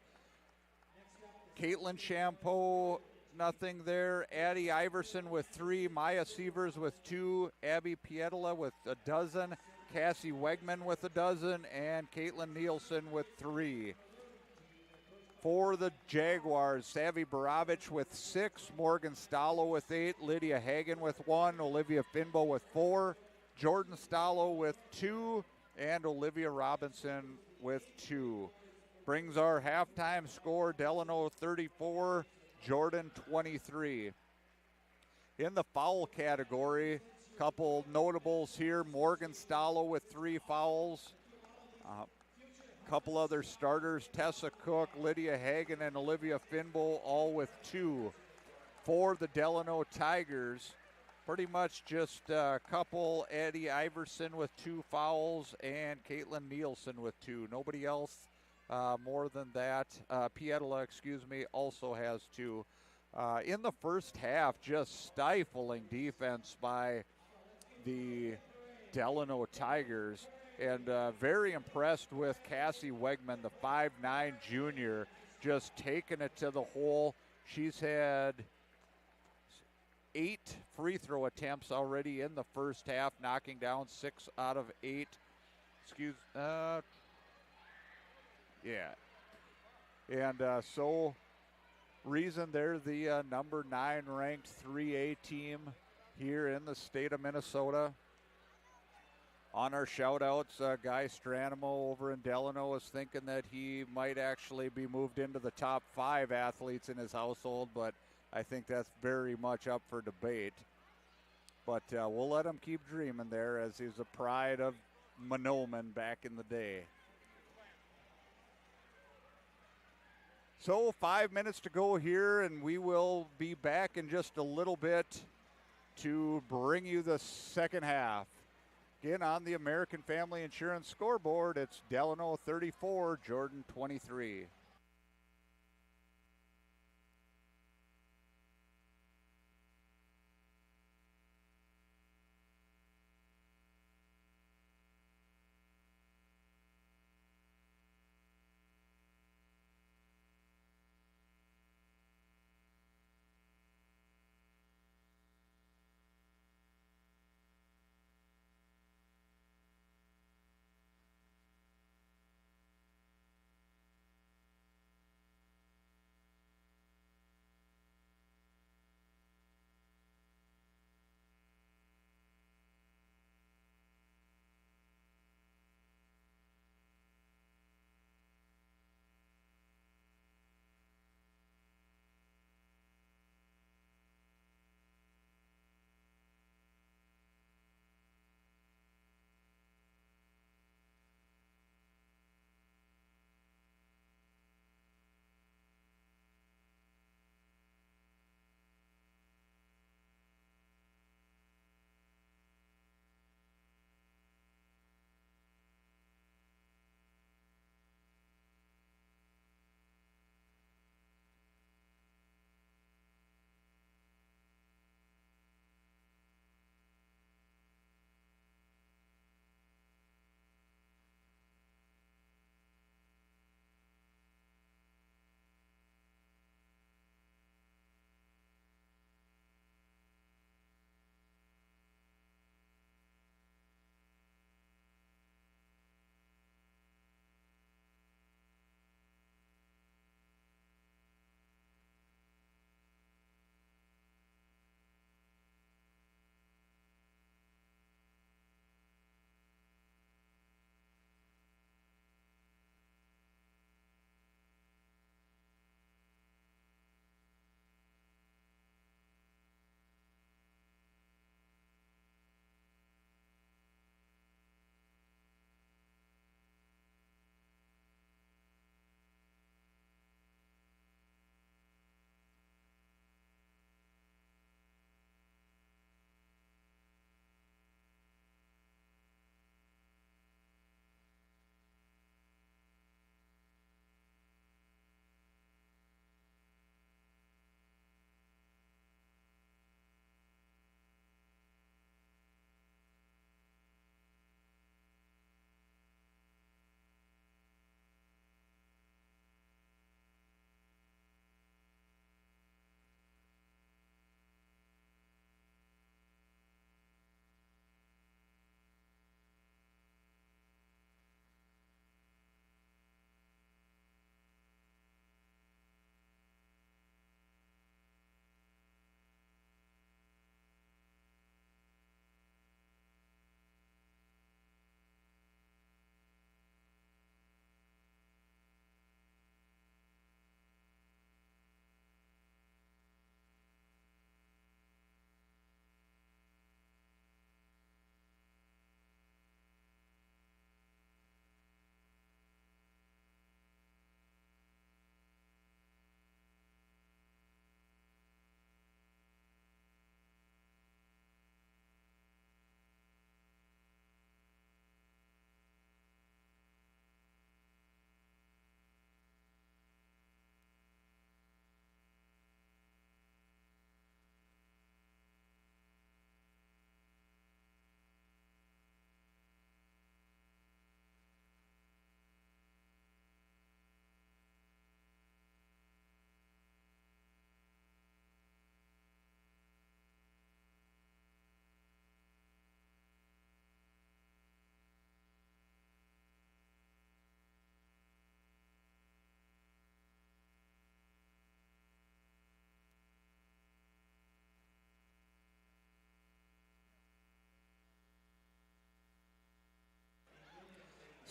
Caitlin Champeau, nothing there. Addie Iverson with 3. Maya Sievers with 2. Abby Pietila with a dozen. Cassie Wegman with a dozen. And Caitlin Nielsen with 3. For the Jaguars, Savvy Borovich with 6. Morgan Stallo with 8. Lydia Hagen with 1. Olivia Finbo with 4. Jordan Stallo with 2. And Olivia Robinson with 2. Brings our halftime score Delano 34, Jordan 23. In the foul category, couple notables here. Morgan Stallo with 3 fouls. Couple other starters, Tessa Cook, Lydia Hagan, and Olivia Finbo, all with 2. For the Delano Tigers, pretty much just a couple, Eddie Iverson with 2 fouls and Caitlin Nielsen with 2. Nobody else more than that. Pietala, also has 2. In the first half, just stifling defense by the Delano Tigers, and very impressed with Cassie Wegman, the 5'9" junior, just taking it to the hole. She's had 8 free throw attempts already in the first half, knocking down 6 out of 8. And so reason they're the number 9 ranked 3A team here in the state of Minnesota. On our shout-outs, Guy Stranamo over in Delano is thinking that he might actually be moved into the top 5 athletes in his household, but I think that's very much up for debate. But we'll let him keep dreaming there, as he's a pride of Mahnomen back in the day. So 5 minutes to go here, and we will be back in just a little bit to bring you the second half. Again, on the American Family Insurance scoreboard, it's Delano 34, Jordan 23.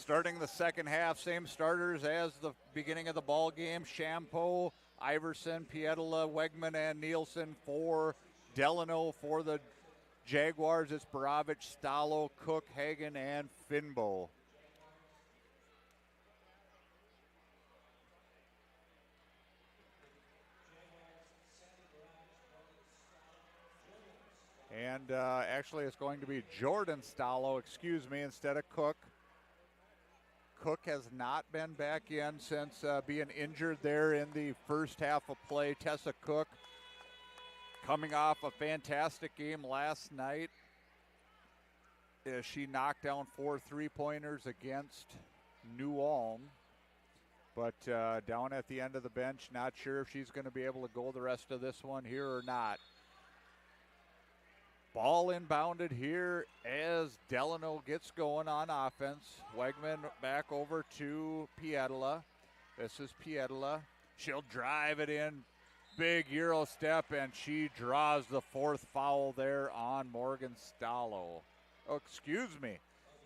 Starting the second half, same starters as the beginning of the ball game. Champeau, Iverson, Pietila, Wegman, and Nielsen for Delano. For the Jaguars, it's Borovich, Stalo, Cook, Hagen, and Finbo. And actually, it's going to be Jordan Stalo, instead of Cook. Cook has not been back in since being injured there in the first half of play. Tessa Cook coming off a fantastic game last night as she knocked down 4 3-pointers against New Ulm. But down at the end of the bench, not sure if she's going to be able to go the rest of this one here or not. Ball inbounded here as Delano gets going on offense. Wegman back over to Pietila. This is Pietila. She'll drive it in. Big Euro step, and she draws the 4th foul there on Morgan Stalo. Oh, excuse me.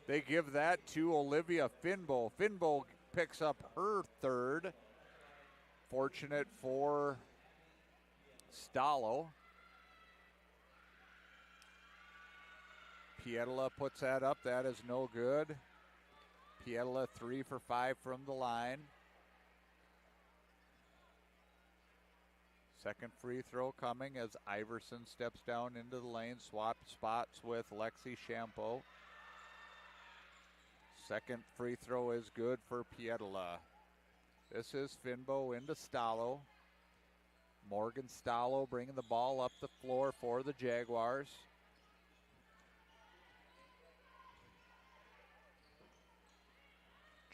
They give that to Olivia Finbo. Finbo picks up her 3rd. Fortunate for Stalo. Pietila puts that up. That is no good. Pietila 3 for 5 from the line. Second free throw coming as Iverson steps down into the lane, swap spots with Lexi Champeau. Second free throw is good for Pietila. This is Finbo into Stalo. Morgan Stalo bringing the ball up the floor for the Jaguars.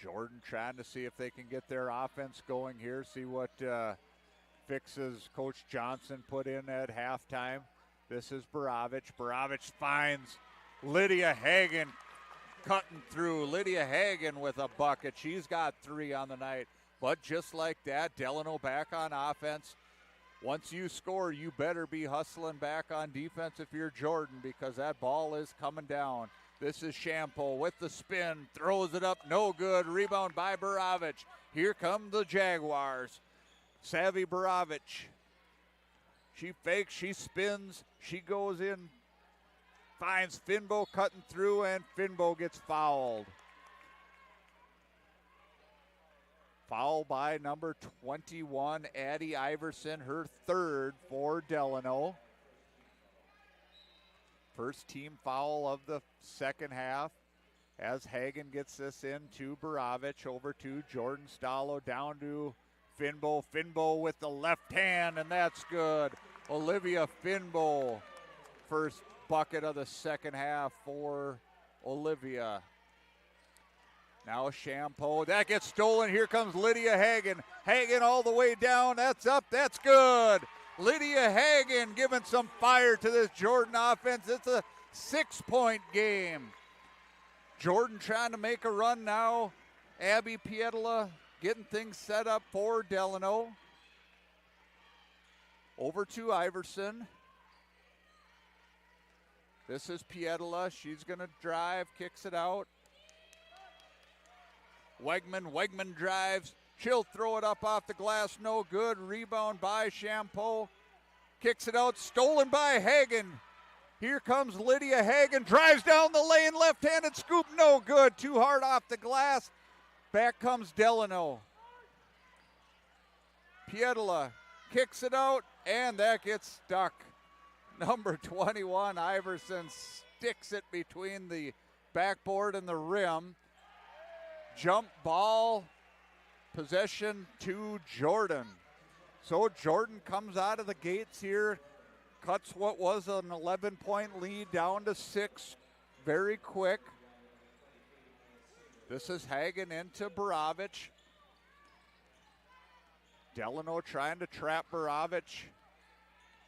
Jordan trying to see if they can get their offense going here, see what fixes Coach Johnson put in at halftime. This is Borovich. Borovich finds Lydia Hagen cutting through. Lydia Hagen with a bucket. She's got 3 on the night. But just like that, Delano back on offense. Once you score, you better be hustling back on defense if you're Jordan, because that ball is coming down. This is Champeau with the spin, throws it up, no good. Rebound by Borovich. Here come the Jaguars. Savvy Borovich. She fakes, she spins, she goes in, finds Finbo cutting through, and Finbo gets fouled. Foul by number 21, Addie Iverson, her 3rd for Delano. First team foul of the second half as Hagen gets this in to Borovich, over to Jordan Stalo, down to Finbo. Finbo with the left hand, and that's good. Olivia Finbo, first bucket of the second half for Olivia. Now Champeau, that gets stolen. Here comes Lydia Hagen. Hagen all the way down, that's up, that's good. Lydia Hagen giving some fire to this Jordan offense. It's a 6-point game. Jordan trying to make a run now. Abby Pietila getting things set up for Delano. Over to Iverson. This is Pietila. She's going to drive, kicks it out. Wegman drives. She'll throw it up off the glass, no good. Rebound by Champeau. Kicks it out, stolen by Hagen. Here comes Lydia Hagen, drives down the lane, left-handed scoop, no good. Too hard off the glass. Back comes Delano. Pietila kicks it out, and that gets stuck. Number 21, Iverson, sticks it between the backboard and the rim. Jump ball. Possession to Jordan. So Jordan comes out of the gates here, cuts what was an 11-point lead down to 6 very quick. This is Hagen into Borovich. Delano trying to trap Borovich.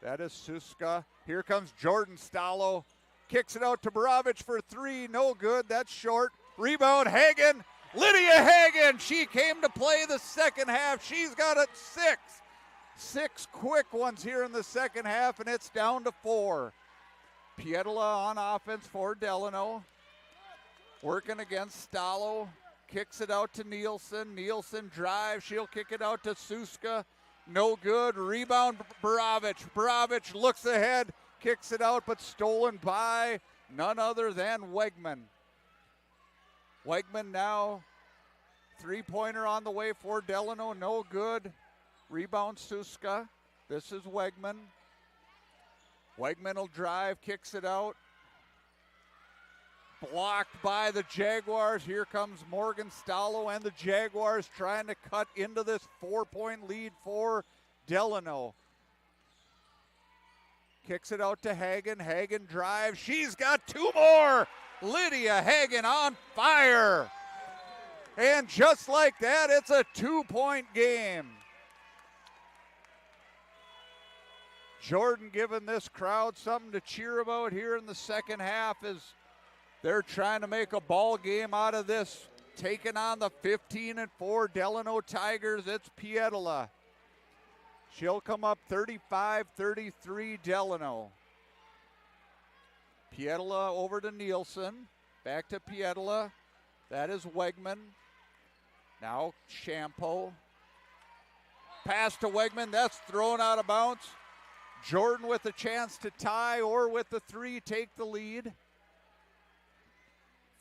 That is Suska. Here comes Jordan Stalo. Kicks it out to Borovich for 3. No good. That's short. Rebound Hagen. Lydia Hagen, she came to play the second half. She's got it 6. 6 quick ones here in the second half, and it's down to 4. Pietila on offense for Delano. Working against Stalo. kicks it out to Nielsen. Nielsen drives. She'll kick it out to Suska. No good. Rebound, Borovich. Borovich looks ahead, kicks it out, but stolen by none other than Wegman. Wegman now, three-pointer on the way for Delano. No good. Rebound, Suska. This is Wegman. Wegman will drive, kicks it out. Blocked by the Jaguars. Here comes Morgan Stallo and the Jaguars trying to cut into this 4-point lead for Delano. Kicks it out to Hagen. Hagen drives. She's got two more. Lydia Hagen on fire. And just like that, it's a 2-point game. Jordan giving this crowd something to cheer about here in the second half as they're trying to make a ball game out of this. Taking on the 15-4 Delano Tigers, it's Pietola. She'll come up 35-33 Delano. Pietola over to Nielsen. Back to Pietola. That is Wegman. Now Champo. Pass to Wegman. That's thrown out of bounds. Jordan with a chance to tie or with the three take the lead.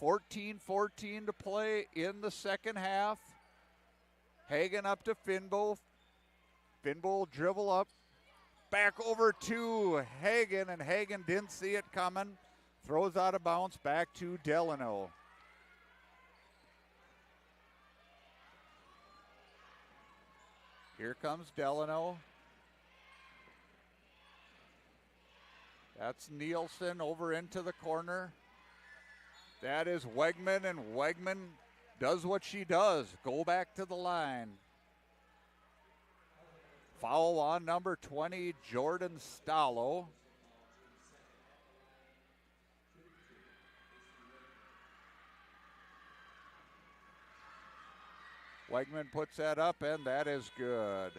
14-14 to play in the second half. Hagen up to Finbo. Finbo will dribble up. Back over to Hagen, and Hagen didn't see it coming. Throws out of bounds back to Delano. Here comes Delano. That's Nielsen over into the corner. That is Wegman, and Wegman does what she does. Go back to the line. Foul on number 20, Jordan Stallo. Wegman puts that up, and that is good.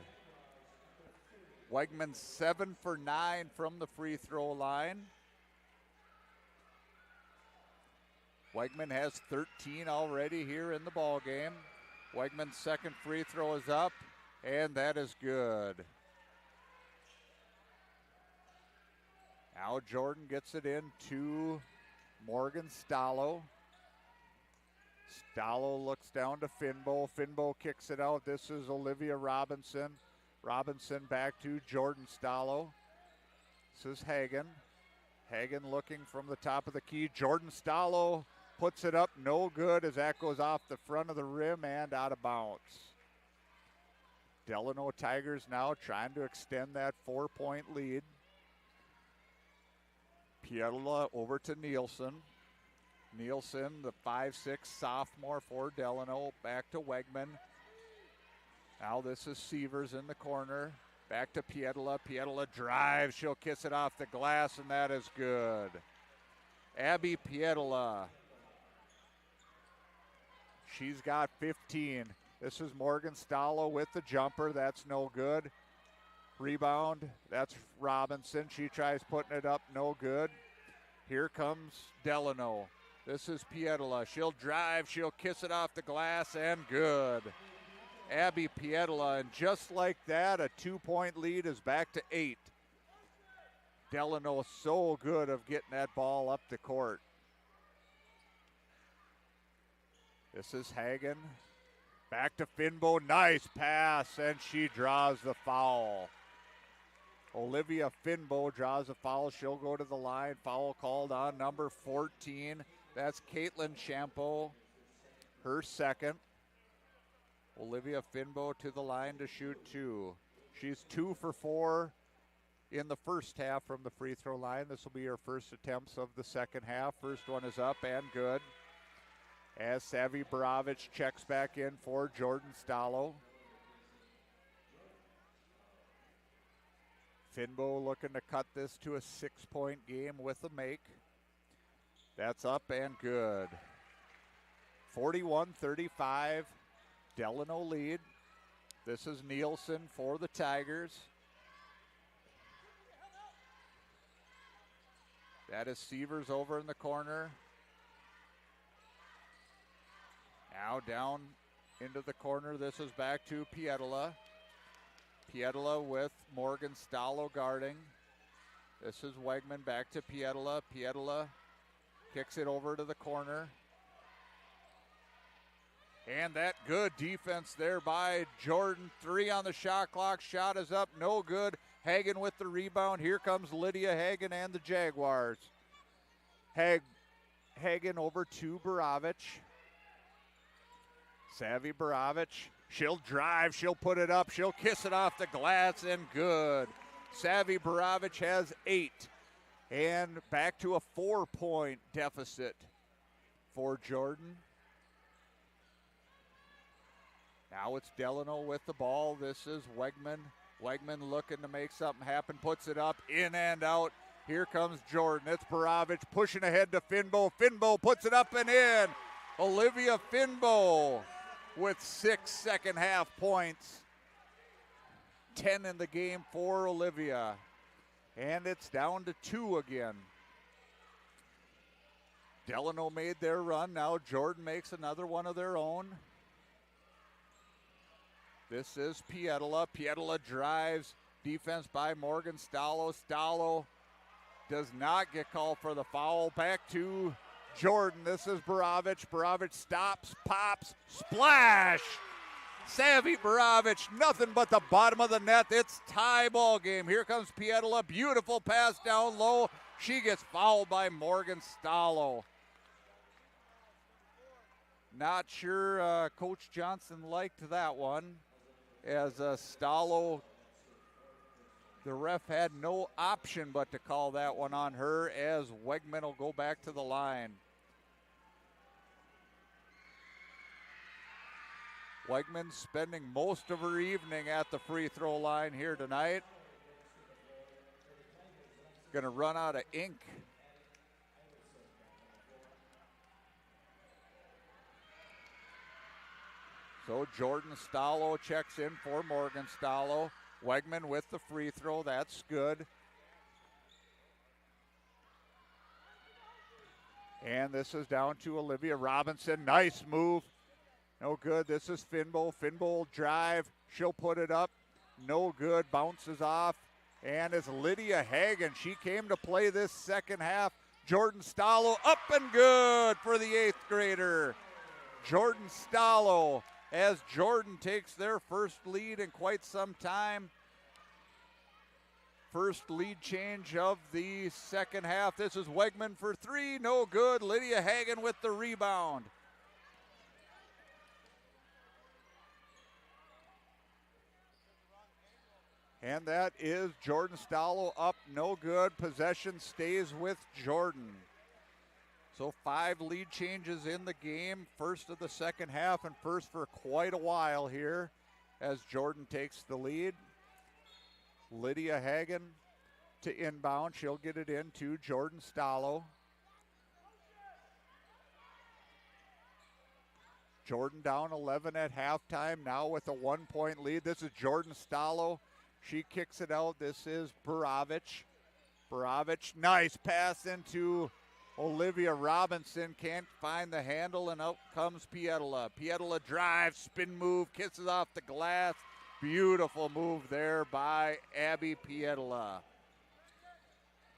Wegman 7 for 9 from the free throw line. Wegman has 13 already here in the ball game. Wegman's second free throw is up, and that is good. Now Jordan gets it in to Morgan Stallo. Stallo looks down to Finbo. Finbo kicks it out. This is Olivia Robinson. Robinson back to Jordan Stallo. This is Hagen. Hagen looking from the top of the key. Jordan Stallo puts it up, no good as that goes off the front of the rim and out of bounds. Delano Tigers now trying to extend that 4-point lead. Pietola over to Nielsen. Nielsen, the 5'6" sophomore for Delano, back to Wegman. Now this is Sievers in the corner. Back to Pietola. Pietola drives. She'll kiss it off the glass, and that is good. Abby Pietola. She's got 15. This is Morgan Stallo with the jumper. That's no good. Rebound. That's Robinson. She tries putting it up. No good. Here comes Delano. This is Pietola. She'll drive. She'll kiss it off the glass, and good. Abby Pietola, and just like that, a 2-point lead is back to 8. Delano so good of getting that ball up the court. This is Hagen. Back to Finbo. Nice pass, and she draws the foul. Olivia Finbo draws a foul. She'll go to the line. Foul called on number 14. That's Caitlin Champo, her second. Olivia Finbo to the line to shoot 2. She's 2 for 4 in the first half from the free throw line. This will be her first attempts of the second half. First one is up and good. As Savvy Borovich checks back in for Jordan Stallo. Finbo looking to cut this to a 6-point game with a make. That's up and good. 41-35. Delano lead. This is Nielsen for the Tigers. That is Sievers over in the corner. Now down into the corner. This is back to Pietola. Pietola with Morgan Stallo guarding. This is Wegman back to Pietola. Pietola kicks it over to the corner. And that good defense there by Jordan. 3 on the shot clock. Shot is up, no good. Hagen with the rebound. Here comes Lydia Hagen and the Jaguars. Hagen over to Borovich. Savvy Borovich. She'll drive, she'll put it up, she'll kiss it off the glass, and good. Savvy Borovich has 8. And back to a 4-point deficit for Jordan. Now it's Delano with the ball. This is Wegman. Wegman looking to make something happen, puts it up, in and out. Here comes Jordan. It's Borovich pushing ahead to Finbow. Finbow puts it up and in. Olivia Finbow with 6 second half points. 10 in the game for Olivia. And it's down to 2 again. Delano made their run. Now Jordan makes another one of their own. This is Pietola. Pietola drives. Defense by Morgan Stallo. Stallo does not get called for the foul. Back to Jordan. This is Borovich. Borovich stops, pops, splash. Savvy Borovich, nothing but the bottom of the net. It's tie ball game. Here comes Pietola. Beautiful pass down low. She gets fouled by Morgan Stallo. Not sure Coach Johnson liked that one, as Stallo, the ref had no option but to call that one on her, as Wegman will go back to the line. Wegman spending most of her evening at the free throw line here tonight. Going to run out of ink. So Jordan Stallo checks in for Morgan Stallo. Wegman with the free throw, that's good. And this is down to Olivia Robinson. Nice move. No good. This is Finbow. Finbow will drive. She'll put it up. No good. Bounces off. And it's Lydia Hagen. She came to play this second half. Jordan Stallo up and good for the 8th grader. Jordan Stallo, as Jordan takes their first lead in quite some time. First lead change of the second half. This is Wegman for 3, no good. Lydia Hagen with the rebound. And that is Jordan Stallo up, no good. Possession stays with Jordan. So 5 lead changes in the game, first of the second half, and first for quite a while here as Jordan takes the lead. Lydia Hagen to inbound. She'll get it in to Jordan Stallo. Jordan down 11 at halftime, now with a 1-point lead. This is Jordan Stallo. She kicks it out. This is Borovich. Borovich, nice pass into Olivia Robinson. Can't find the handle, and out comes Pietola. Pietola drives, spin move, kisses off the glass. Beautiful move there by Abby Pietola.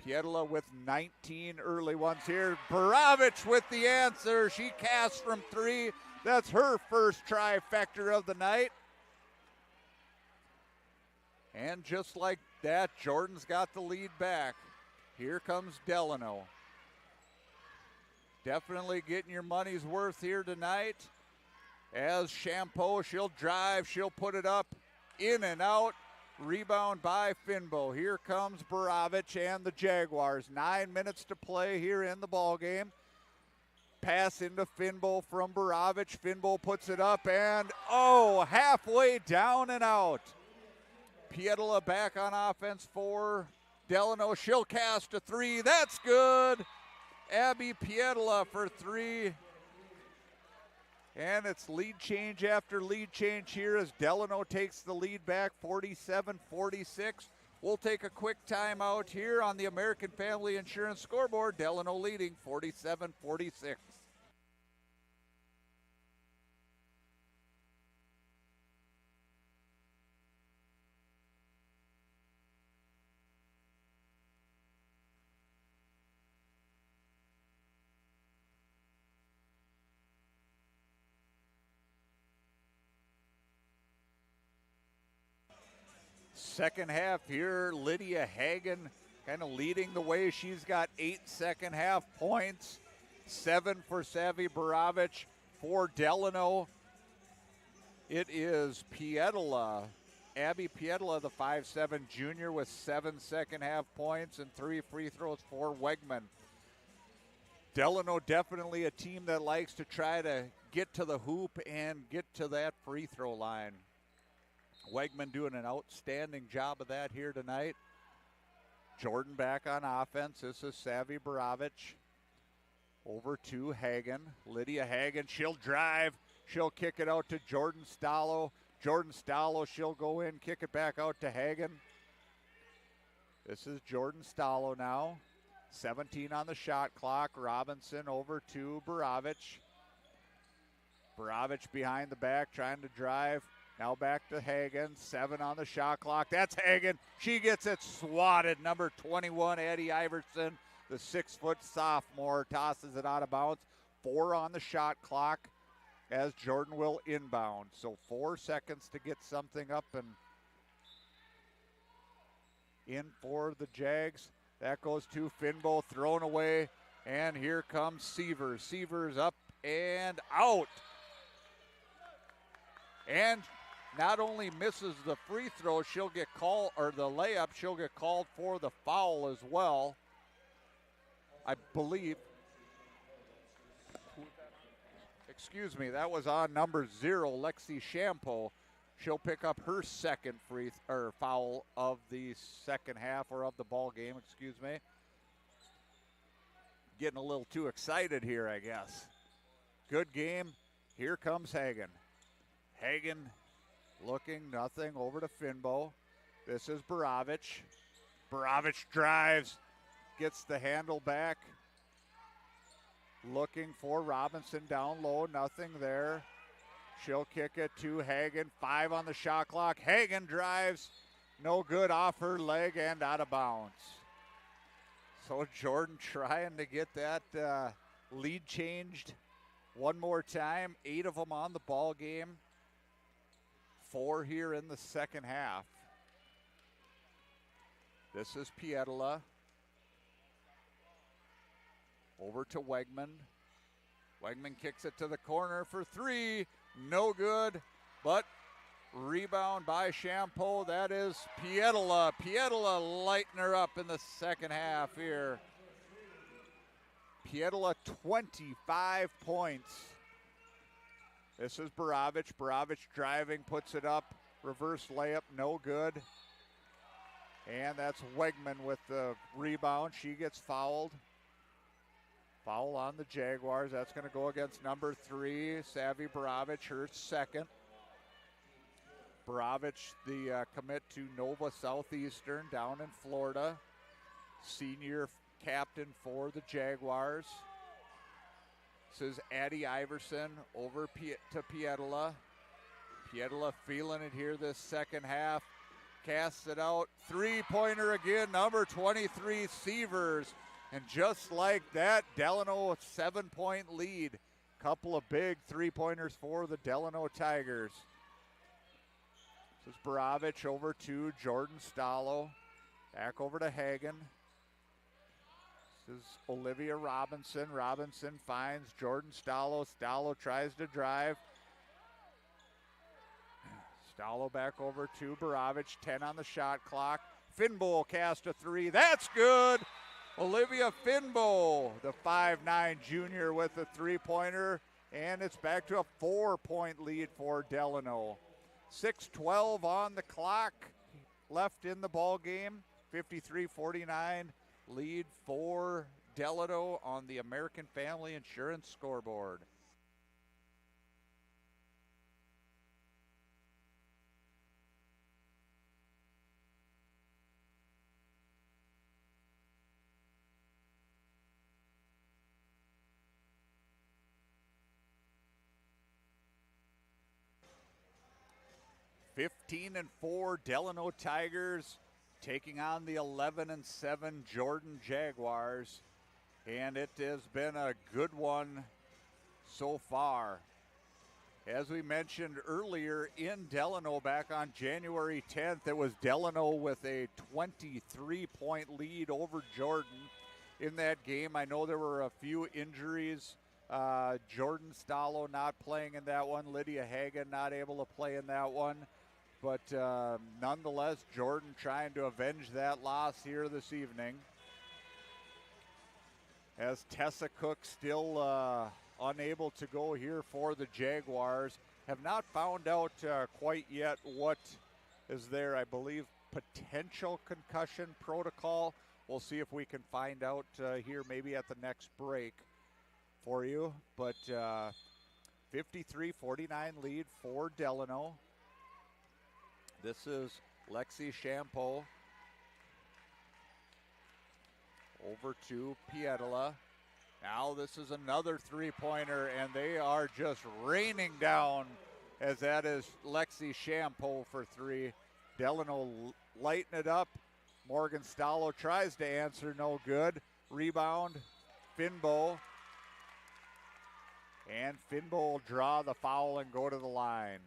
Pietola with 19 early ones here. Borovich with the answer. She casts from 3. That's her first trifecta of the night. And just like that, Jordan's got the lead back. Here comes Delano. Definitely getting your money's worth here tonight. As Champeau, she'll drive, she'll put it up, in and out. Rebound by Finbow. Here comes Borovich and the Jaguars. 9 minutes to play here in the ball game. Pass into Finbow from Borovich. Finbow puts it up and, halfway down and out. Pietola back on offense for Delano. She'll cast a 3. That's good. Abby Pietola for 3. And it's lead change after lead change here as Delano takes the lead back 47-46. We'll take a quick timeout here on the American Family Insurance scoreboard. Delano leading 47-46. Second half here, Lydia Hagen kind of leading the way. She's got 8 second half points, 7 for Savvy Borovich, for Delano. It is Pietola, Abby Pietola, the 5'7" junior with 7 second half points and 3 free throws for Wegman. Delano definitely a team that likes to try to get to the hoop and get to that free throw line. Wegman doing an outstanding job of that here tonight. Jordan back on offense. This is Savvy Borovich. Over to Hagen. Lydia Hagen, she'll drive. She'll kick it out to Jordan Stallo. Jordan Stallo, she'll go in, kick it back out to Hagen. This is Jordan Stallo now. 17 on the shot clock. Robinson over to Borovich. Borovich behind the back, trying to drive. Now back to Hagen. 7 on the shot clock. That's Hagen. She gets it swatted. Number 21, Addie Iverson, the 6-foot sophomore, tosses it out of bounds. 4 on the shot clock as Jordan will inbound. So 4 seconds to get something up and in for the Jags. That goes to Finbo, thrown away, and here comes Severs. Severs up and out. And not only misses the free throw, she'll get called, or the layup, she'll get called for the foul as well, I believe. Excuse me, that was on number 0, Lexi Shampoo. She'll pick up her second foul of the second half, or of the ball game, excuse me. Getting a little too excited here, I guess. Good game. Here comes Hagen. Hagen looking, nothing, over to Finbo. This is Borovich. Borovich drives, gets the handle back. Looking for Robinson down low, nothing there. She'll kick it to Hagen. 5 on the shot clock. Hagen drives, no good, off her leg and out of bounds. So Jordan trying to get that lead changed one more time. 8 of them on the ball game. 4 here in the second half. This is Pietola. Over to Wegman. Wegman kicks it to the corner for 3. No good, but rebound by Shampoo. That is Pietola. Pietola lighting her up in the second half here. Pietola, 25 points. This is Borovich. Borovich driving, puts it up. Reverse layup, no good. And that's Wegman with the rebound. She gets fouled. Foul on the Jaguars. That's going to go against number 3, Savvy Borovich, her second. Borovich, the commit to Nova Southeastern down in Florida. Senior captain for the Jaguars. This is Addie Iverson over to Pietola. Pietola feeling it here this second half. Casts it out. 3-pointer again, number 23, Severs. And just like that, Delano a 7-point lead. Couple of big 3-pointers for the Delano Tigers. This is Borovich over to Jordan Stallo. Back over to Hagen. This is Olivia Robinson. Robinson finds Jordan Stallo. Stallo tries to drive. Stallo back over to Borovich. 10 on the shot clock. Finbo cast a 3. That's good. Olivia Finbo, the 5'9" junior with a 3-pointer, and it's back to a 4-point lead for Delano. 6:12 on the clock left in the ball game. 53-49 lead for Delano on the American Family Insurance scoreboard. (15-4) Delano Tigers taking on the 11-7 Jordan Jaguars, and it has been a good one so far. As we mentioned earlier in Delano back on January 10th, it was Delano with a 23-point lead over Jordan in that game. I know there were a few injuries. Jordan Stallo not playing in that one. Lydia Hagan not able to play in that one. But nonetheless, Jordan trying to avenge that loss here this evening. As Tessa Cook still unable to go here for the Jaguars. Have not found out quite yet what is there. I believe potential concussion protocol. We'll see if we can find out here maybe at the next break for you. But 53-49 lead for Delano. This is Lexi Champeau. Over to Pietola. Now this is another three-pointer, and they are just raining down as that is Lexi Champeau for three. Delano lighten it up. Morgan Stallo tries to answer, no good. Rebound, Finbo. And Finbo will draw the foul and go to the line.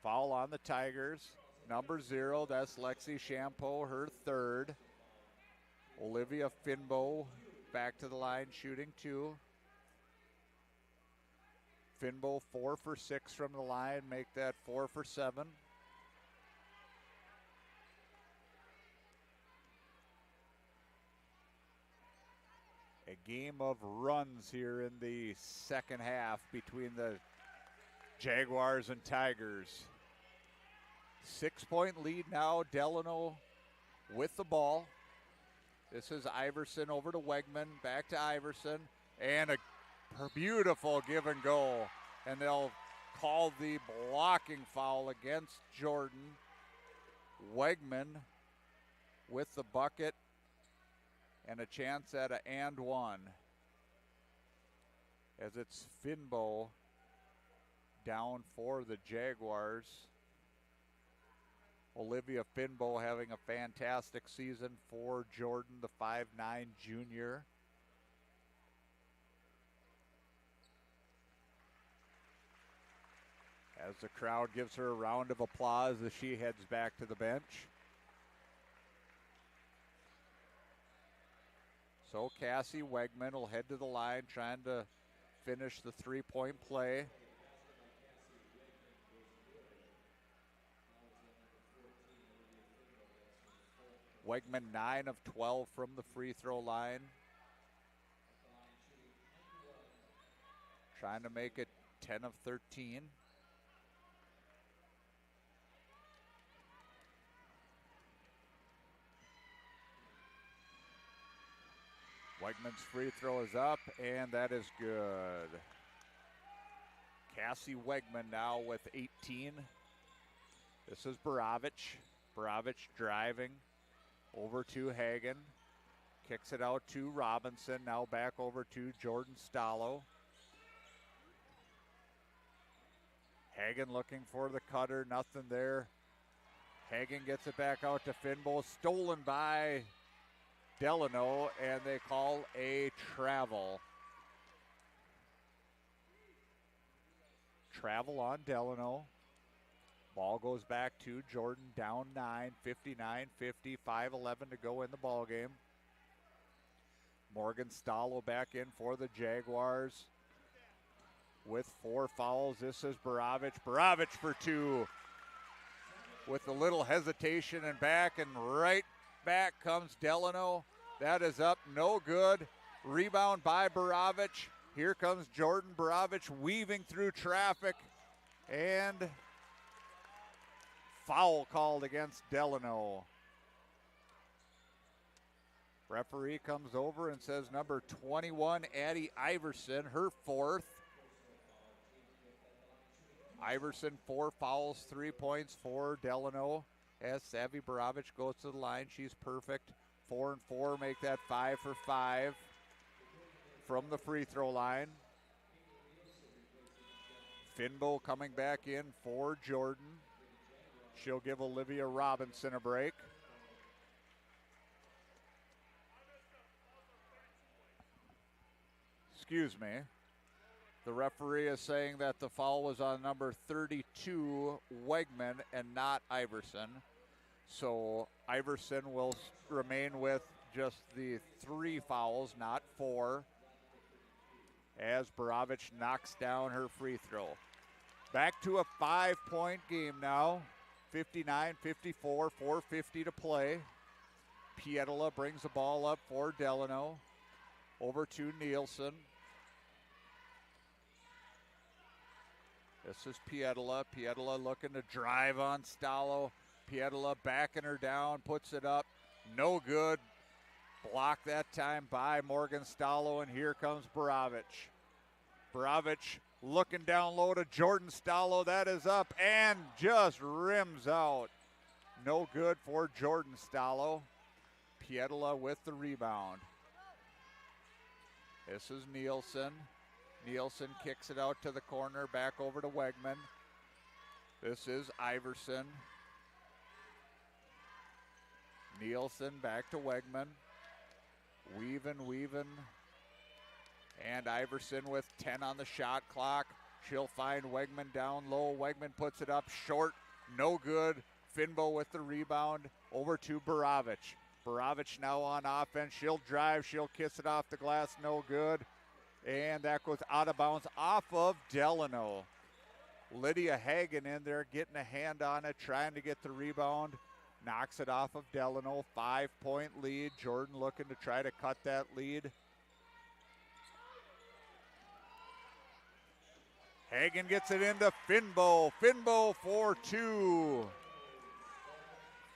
Foul on the Tigers. Number 0, that's Lexi Champeau, her third. Olivia Finbo back to the line, shooting 2. Finbo 4 for 6 from the line, make that 4 for 7. A game of runs here in the second half between the Jaguars and Tigers. 6-point lead now, Delano with the ball. This is Iverson over to Wegman, back to Iverson, and a beautiful give and go. And they'll call the blocking foul against Jordan. Wegman with the bucket and a chance at an and one. As it's Finbo down for the Jaguars. Olivia Finbo having a fantastic season for Jordan, the 5'9" junior. As the crowd gives her a round of applause as she heads back to the bench. So Cassie Wegman will head to the line trying to finish the three-point play. Wegman 9 of 12 from the free throw line. Trying to make it 10 of 13. Wegman's free throw is up, and that is good. Cassie Wegman now with 18. This is Borovich. Borovich driving over to Hagan. Kicks it out to Robinson. Now back over to Jordan Stallo. Hagan looking for the cutter. Nothing there. Hagan gets it back out to Finbo. Stolen by Delano, and they call a travel. Travel on Delano. Ball goes back to Jordan, down 9, 59-50, 5:11 to go in the ball game. Morgan Stallo back in for the Jaguars with 4 fouls. This is Borovich. Borovich for 2 with a little hesitation and back, and right back comes Delano. That is up, no good. Rebound by Borovich. Here comes Jordan Borovich weaving through traffic, and foul called against Delano. Referee comes over and says number 21, Addie Iverson, her 4th. Iverson 4 fouls, 3 points for Delano. As Savvy Borovich goes to the line, she's perfect. 4 and 4 make that 5 for 5 from the free throw line. Finbo coming back in for Jordan. She'll give Olivia Robinson a break. Excuse me. The referee is saying that the foul was on number 32, Wegman, and not Iverson. So Iverson will remain with just the 3 fouls, not 4, as Borovich knocks down her free throw. Back to a 5-point game now. 59-54, 4:50 to play. Pietola brings the ball up for Delano. Over to Nielsen. This is Pietola. Pietola looking to drive on Stallo. Pietola backing her down, puts it up. No good. Blocked that time by Morgan Stallo, and here comes Borovich. Borovich looking down low to Jordan Stallo. That is up and just rims out. No good for Jordan Stallo. Pietola with the rebound. This is Nielsen. Nielsen kicks it out to the corner, back over to Wegman. This is Iverson. Nielsen back to Wegman. Weaving. And Iverson with 10 on the shot clock. She'll find Wegman down low. Wegman puts it up short. No good. Finbo with the rebound. Over to Borovich. Borovich now on offense. She'll drive. She'll kiss it off the glass. No good. And that goes out of bounds off of Delano. Lydia Hagen in there getting a hand on it, trying to get the rebound. Knocks it off of Delano. 5-point lead. Jordan looking to try to cut that lead. Hagen gets it into Finbo. Finbo for 2.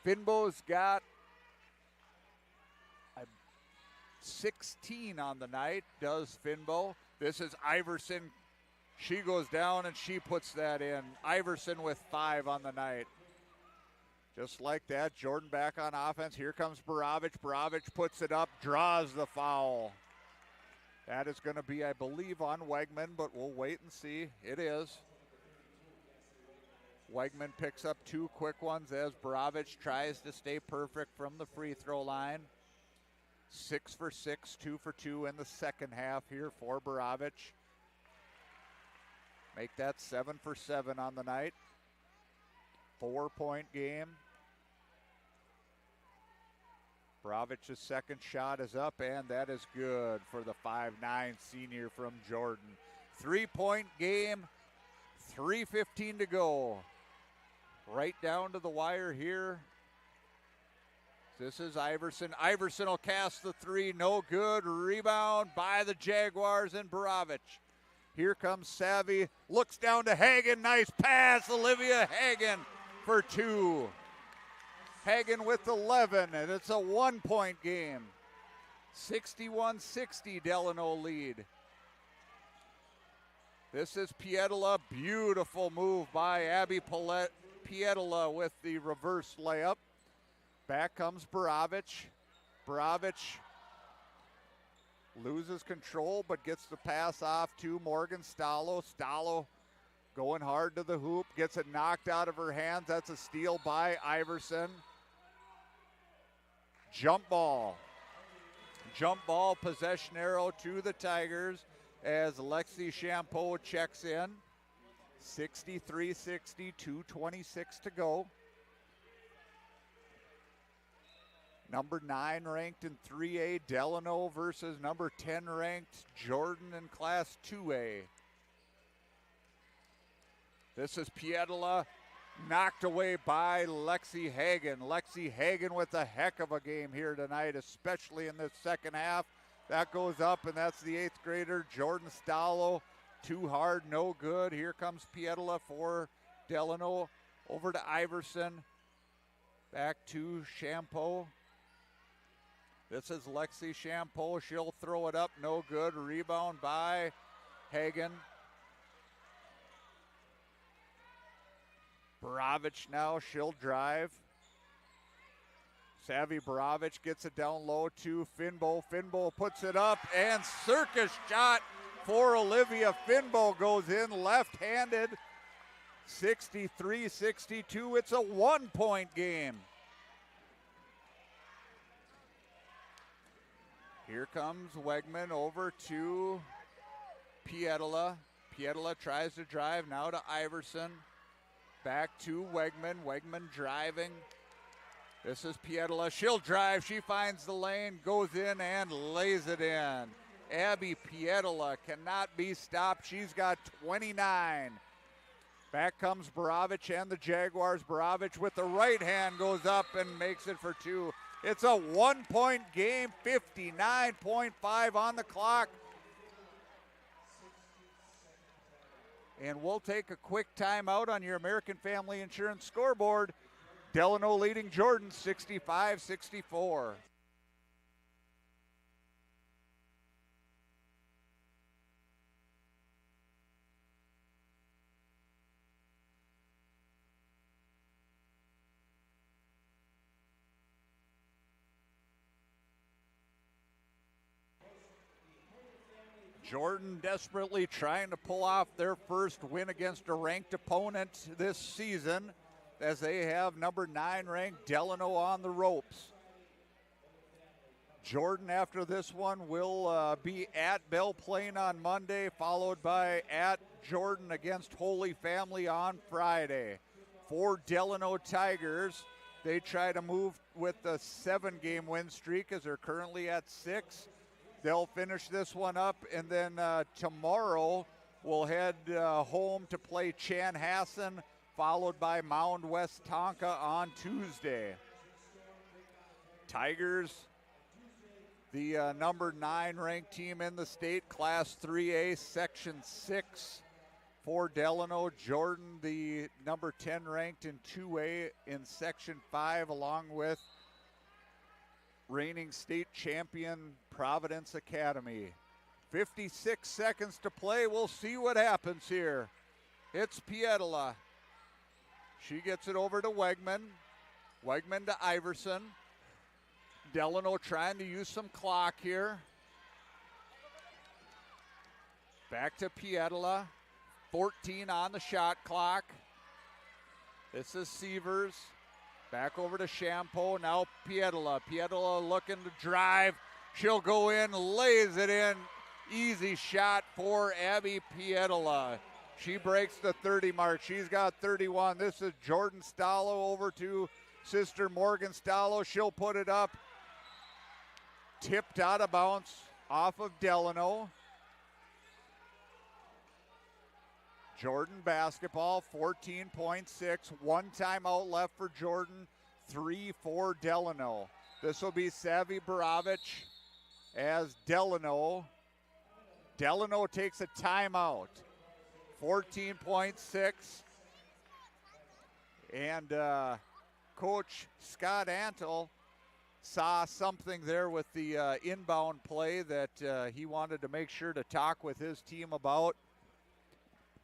Finbo's got 16 on the night, does Finbo. This is Iverson. She goes down and she puts that in. Iverson with 5 on the night. Just like that, Jordan back on offense. Here comes Borovich. Borovich puts it up, draws the foul. That is going to be, I believe, on Wegman, but we'll wait and see. It is. Wegman picks up 2 quick ones as Borovich tries to stay perfect from the free throw line. 6 for 6, 2 for 2 in the second half here for Borovich. Make that 7 for 7 on the night. 4-point game. Borovich's second shot is up, and that is good for the 5'9" senior from Jordan. 3-point game, 3:15 to go. Right down to the wire here. This is Iverson. Iverson will cast the 3, no good. Rebound by the Jaguars and Borovich. Here comes Savvy, looks down to Hagen, nice pass, Olivia Hagen for 2. Hagen with 11, and it's a 1-point game. 61-60 Delano lead. This is Pietola, beautiful move by Abby Pietola with the reverse layup. Back comes Borovich. Borovich loses control but gets the pass off to Morgan Stallo. Stallo going hard to the hoop, gets it knocked out of her hands. That's a steal by Iverson. Jump ball. Jump ball, possession arrow to the Tigers as Lexi Champeau checks in. 63-60, 2:26 to go. Number 9 ranked in 3A, Delano versus number 10 ranked Jordan in Class 2A. This is Pietola, knocked away by Lexi Hagen. Lexi Hagen with a heck of a game here tonight, especially in the second half. That goes up, and that's the 8th grader, Jordan Stallo. Too hard, no good. Here comes Pietola for Delano. Over to Iverson. Back to Champeau. This is Lexi Champeau. She'll throw it up, no good. Rebound by Hagen. Borovich now, she'll drive. Savvy Borovich gets it down low to Finbo. Finbo puts it up, and circus shot for Olivia Finbo goes in left-handed. 63-62, it's a 1-point game. Here comes Wegman over to Pietola. Pietila tries to drive now to Iverson. Back to Wegman. Wegman driving. This is Pietila. She'll drive. She finds the lane, goes in, and lays it in. Abby Pietila cannot be stopped. She's got 29. Back comes Borovich and the Jaguars. Borovich with the right hand goes up and makes it for two. It's a 1-point game, 59.5 on the clock. And we'll take a quick timeout on your American Family Insurance scoreboard. Delano leading Jordan 65-64. Jordan desperately trying to pull off their first win against a ranked opponent this season, as they have number 9 ranked Delano on the ropes. Jordan after this one will be at Belle Plaine on Monday, followed by at Jordan against Holy Family on Friday. For Delano Tigers, they try to move with a 7-game win streak as they're currently at 6. They'll finish this one up, and then tomorrow we'll head home to play Chanhassen, followed by Mound West Tonka on Tuesday. Tigers, the number 9 ranked team in the state, Class 3A, Section 6 for Delano. Jordan, the number 10 ranked in 2A in Section 5, along with reigning state champion Providence Academy. 56 seconds to play. We'll see what happens here. It's Pietila. She gets it over to Wegman. Wegman to Iverson. Delano trying to use some clock here. Back to Pietila. 14 on the shot clock. This is Severs. Back over to Champeau, now Pietila. Pietila looking to drive. She'll go in, lays it in. Easy shot for Abby Pietila. She breaks the 30 mark. She's got 31. This is Jordan Stallo over to sister Morgan Stallo. She'll put it up. Tipped out of bounds off of Delano. Jordan basketball, 14.6. 1 timeout left for Jordan, 3 for Delano. This will be Savvy Borovich as Delano takes a timeout. 14.6. And Coach Scott Antle saw something there with the inbound play that he wanted to make sure to talk with his team about.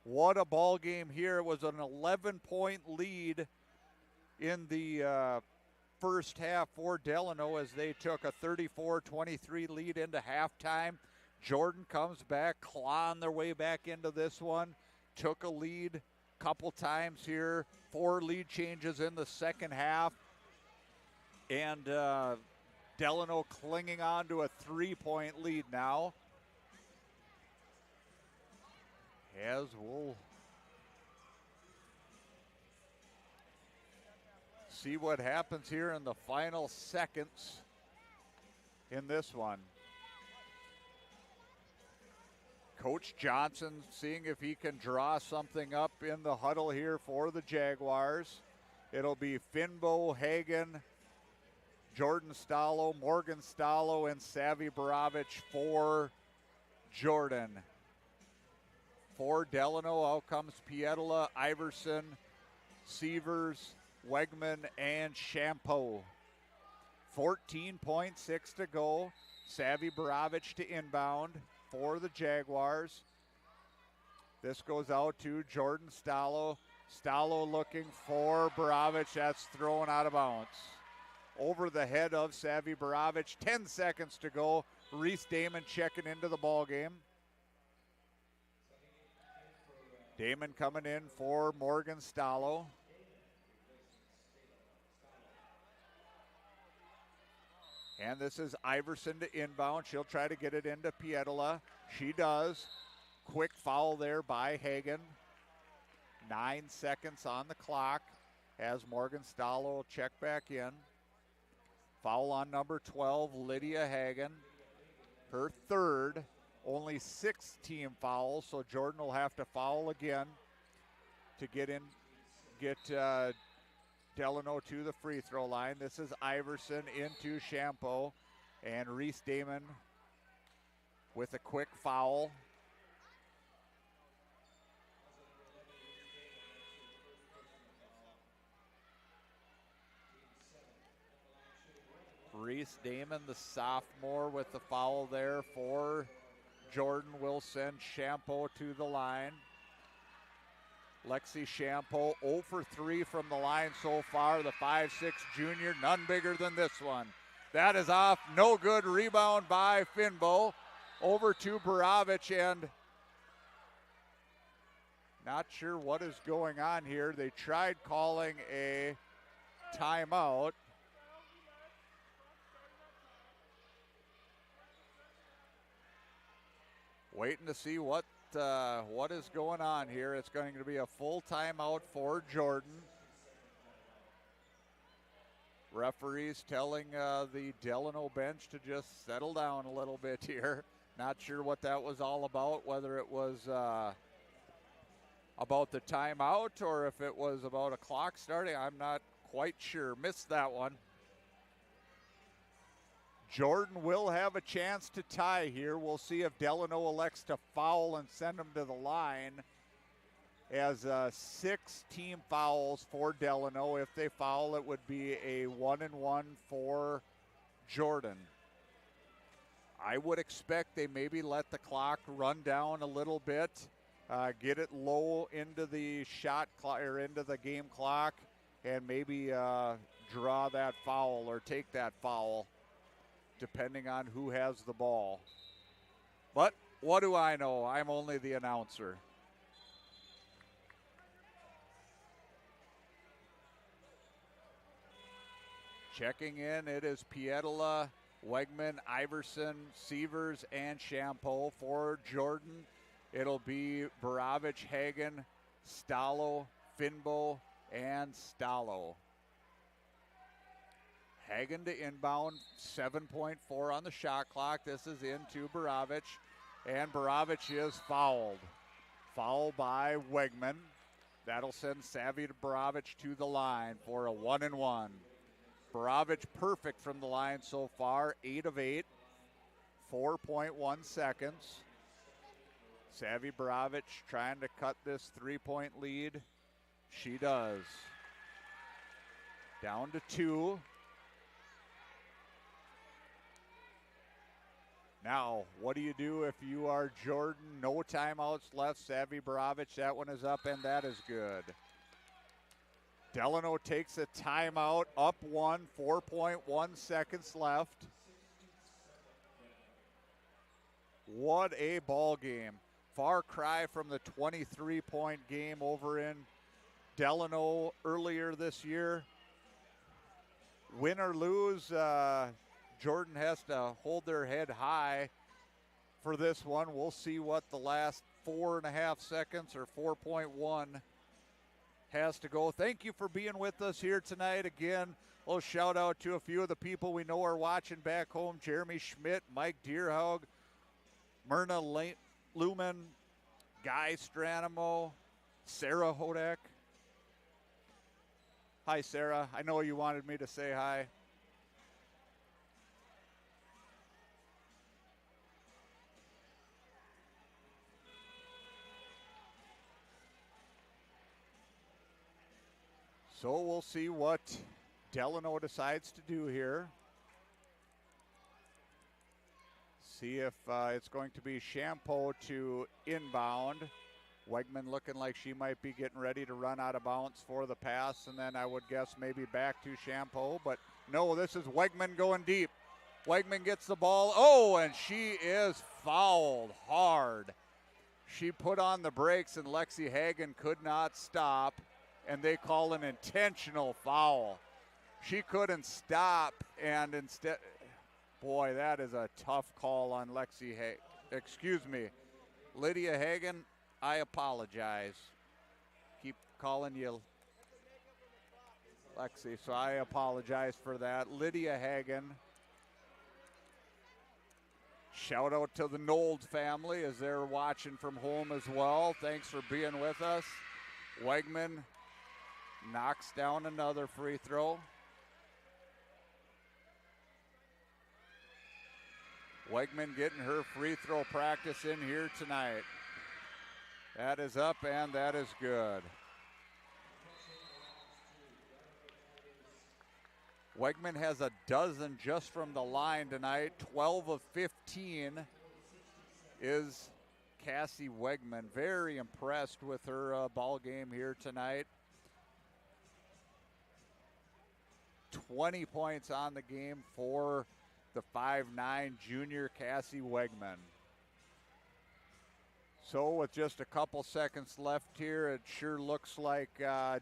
What a ball game here. It was an 11-point lead in the first half for Delano as they took a 34-23 lead into halftime. Jordan comes back, clawing their way back into this one. Took a lead a couple times here. 4 lead changes in the second half. And Delano clinging on to a 3-point lead now. As we'll see what happens here in the final seconds in this one. Coach Johnson seeing if he can draw something up in the huddle here for the Jaguars. It'll be Finbo, Hagen, Jordan Stallo, Morgan Stallo, and Savvy Borovich for Jordan. For Delano, out comes Pietila, Iverson, Severs, Wegman, and Champeau. 14.6 to go. Savvy Borovich to inbound for the Jaguars. This goes out to Jordan Stallo. Stallo looking for Borovich. That's thrown out of bounds. Over the head of Savvy Borovich. 10 seconds to go. Reese Damon checking into the ball game. Damon coming in for Morgan Stallo. And this is Iverson to inbound. She'll try to get it into Pietila. She does. quick foul there by Hagen. 9 seconds on the clock as Morgan Stallo check back in. Foul on number 12, Lydia Hagen. Her third, only 6 team fouls, so Jordan will have to foul again to get Delano to the free throw line. This is Iverson into Champeau, and Reese Damon with a quick foul. Reese Damon, the sophomore, with the foul there for Jordan, will send Champeau to the line. Lexi Champeau 0 for 3 from the line so far. The 5'6" junior, none bigger than this one. That is off, no good. Rebound by Finbo. Over to Borovich, and not sure what is going on here. They tried calling a timeout. Waiting to see what is going on here. It's going to be a full timeout for Jordan. Referees telling the Delano bench to just settle down a little bit here. Not sure what that was all about, whether it was about the timeout or if it was about a clock starting. I'm not quite sure. Missed that one. Jordan will have a chance to tie here. We'll see if Delano elects to foul and send him to the line, as 6 team fouls for Delano. If they foul, it would be a 1-and-1 for Jordan. I would expect they maybe let the clock run down a little bit, get it low into the shot clock or into the game clock, and maybe draw that foul or take that foul, depending on who has the ball. But what do I know? I'm only the announcer. Checking in, it is Pietola, Wegman, Iverson, Sievers, and Champeau. For Jordan, it'll be Borovich, Hagen, Stallo, Finbo, and Stallo. Hagen to inbound, 7.4 on the shot clock. This is into Borovich, and Borovich is fouled. Foul by Wegman. That'll send Savvy to Borovich to the line for a 1-and-1. Borovich perfect from the line so far, 8 of 8, 4.1 seconds. Savvy Borovich trying to cut this 3-point lead. She does. Down to 2. Now, what do you do if you are Jordan? No timeouts left. Savvy Borovich, that one is up, and that is good. Delano takes a timeout, up 1, 4.1 seconds left. What a ball game. Far cry from the 23-point game over in Delano earlier this year. Win or lose, Jordan has to hold their head high for this one. We'll see what the last 4.5 seconds or 4.1 has to go. Thank you for being with us here tonight. Again, a little shout out to a few of the people we know are watching back home. Jeremy Schmidt, Mike Deerhaug, Myrna Lumen, Guy Stranamo, Sarah Hodak. Hi, Sarah. I know you wanted me to say hi. So we'll see what Delano decides to do here. See if it's going to be Champeau to inbound. Wegman looking like she might be getting ready to run out of bounds for the pass, and then I would guess maybe back to Champeau. But no, this is Wegman going deep. Wegman gets the ball. Oh, and she is fouled hard. She put on the brakes, and Lexi Hagen could not stop, and they call an intentional foul. She couldn't stop, and instead, boy, that is a tough call on Lexi Hagen. Excuse me. Lydia Hagan, I apologize. Keep calling you Lexi, so I apologize for that. Lydia Hagan. Shout out to the Nold family as they're watching from home as well. Thanks for being with us. Wegman knocks down another free throw. Wegman getting her free throw practice in here tonight. That is up and that is good. Wegman has a dozen just from the line tonight. 12 of 15 is Cassie Wegman. Very impressed with her ball game here tonight. 20 points on the game for the 5'9" junior Cassie Wegman. So with just a couple seconds left here, it sure looks like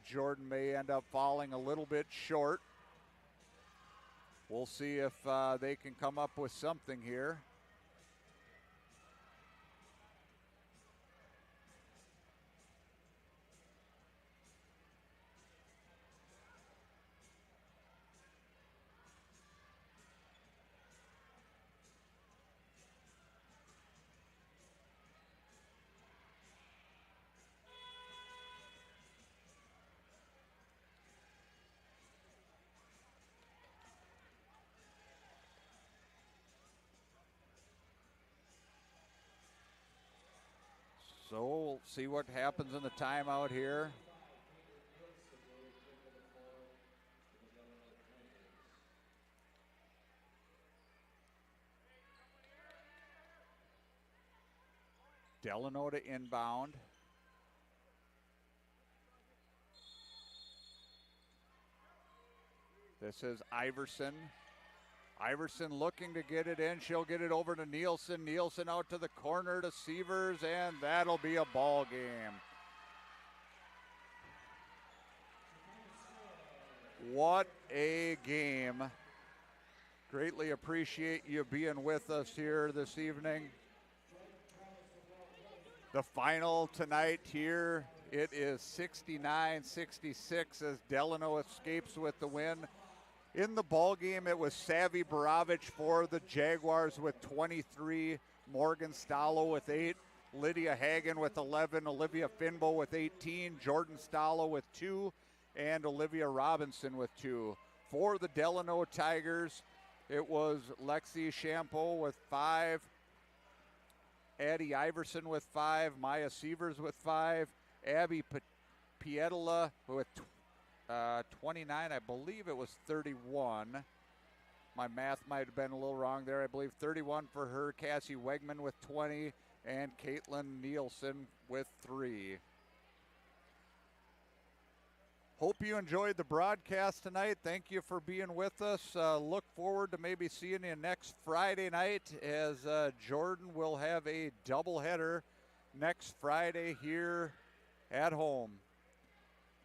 Jordan may end up falling a little bit short. We'll see if they can come up with something here. So we'll see what happens in the timeout here. Delano to inbound. This is Iverson. Iverson looking to get it in. She'll get it over to Nielsen. Nielsen out to the corner to Sievers, and that'll be a ball game. What a game. Greatly appreciate you being with us here this evening. The final tonight here, it is 69-66 as Delano escapes with the win. In the ball game, it was Savvy Baravich for the Jaguars with 23, Morgan Stallo with 8, Lydia Hagan with 11, Olivia Finbo with 18, Jordan Stallo with 2, and Olivia Robinson with 2. For the Delano Tigers, it was Lexi Champeau with 5, Addie Iverson with 5, Maya Sievers with 5, Abby Pietala with 29, I believe it was 31. My math might have been a little wrong there. I believe 31 for her. Cassie Wegman with 20 and Caitlin Nielsen with 3. Hope you enjoyed the broadcast tonight. Thank you for being with us. Look forward to maybe seeing you next Friday night as Jordan will have a doubleheader next Friday here at home.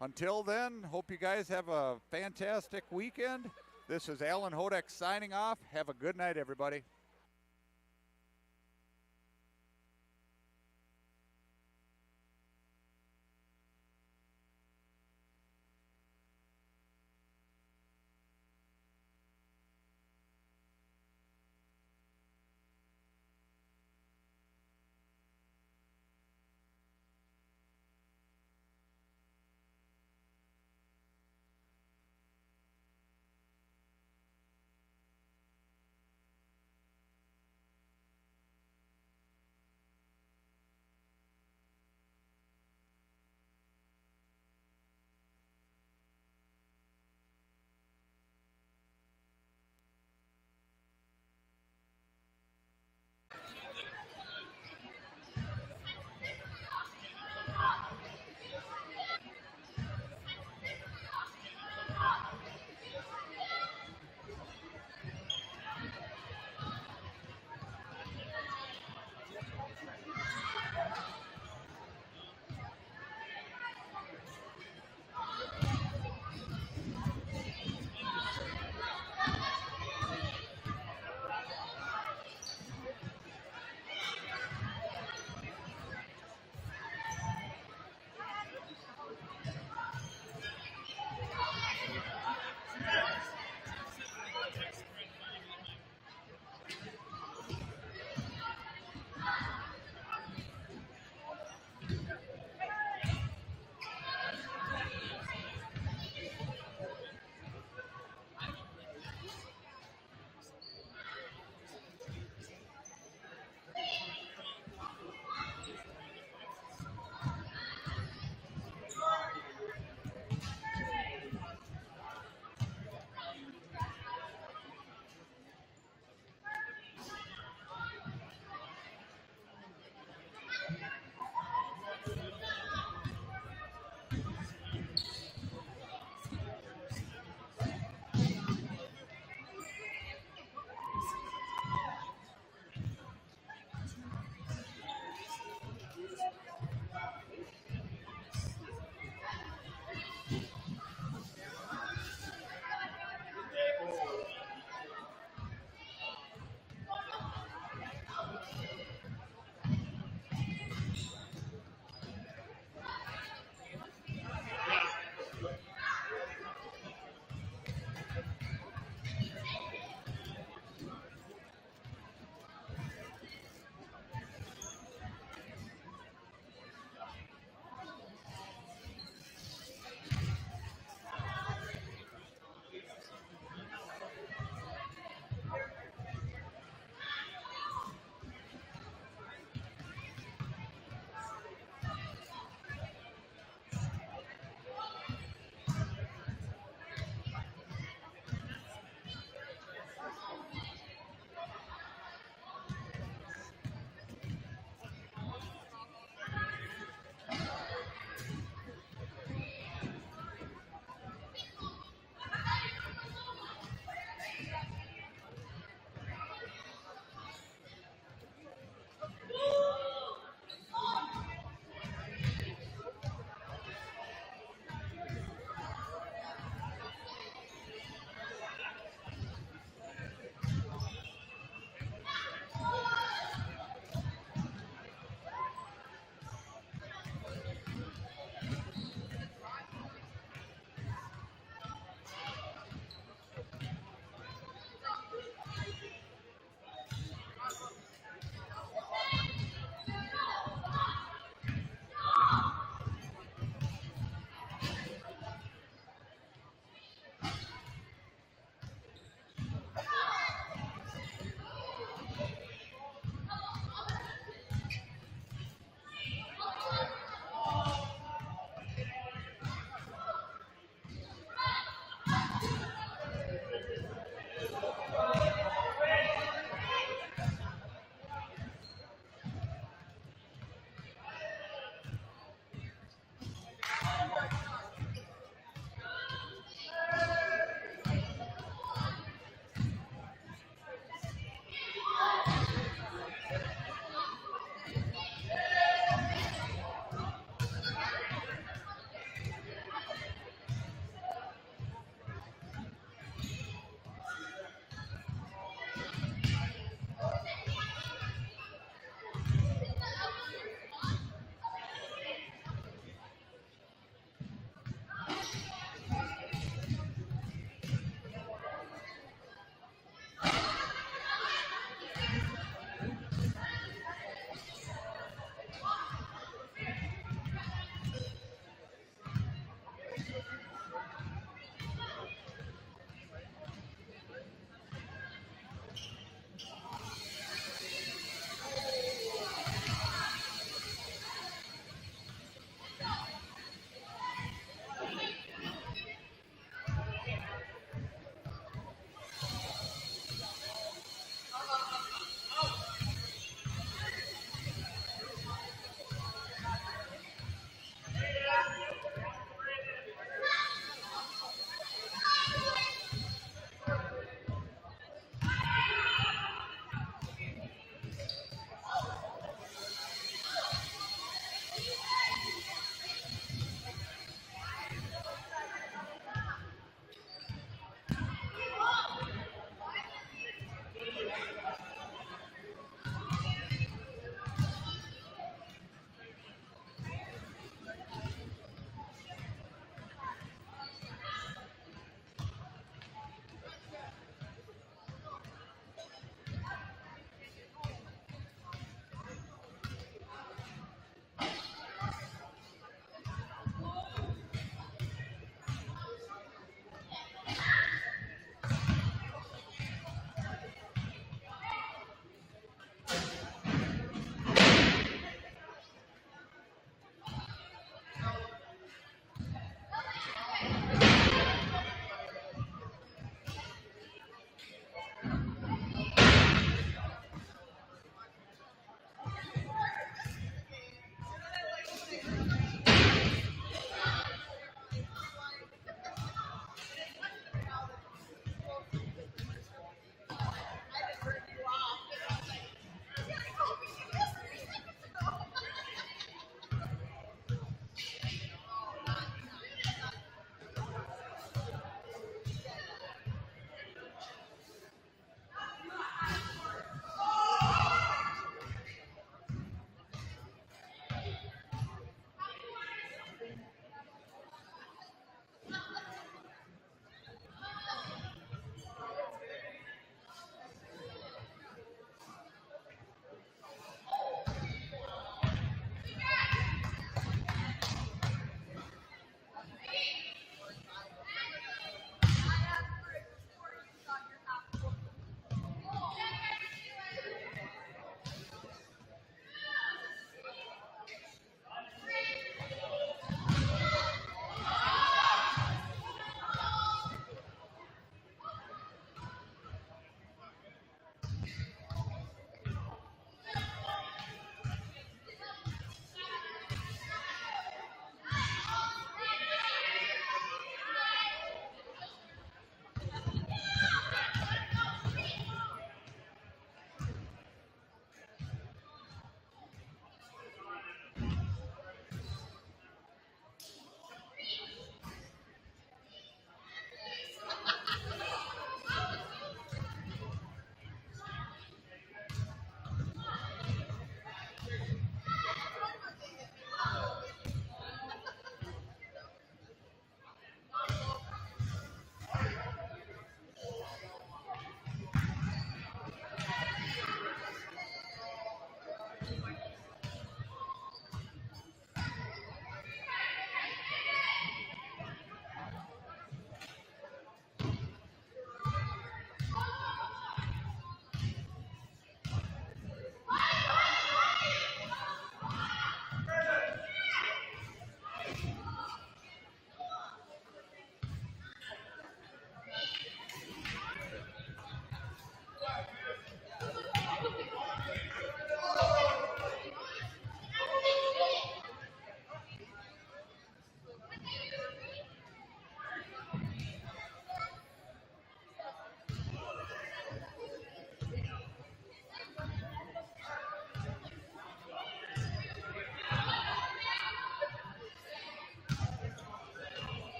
Until then, hope you guys have a fantastic weekend. This is Alan Hodek signing off. Have a good night, everybody.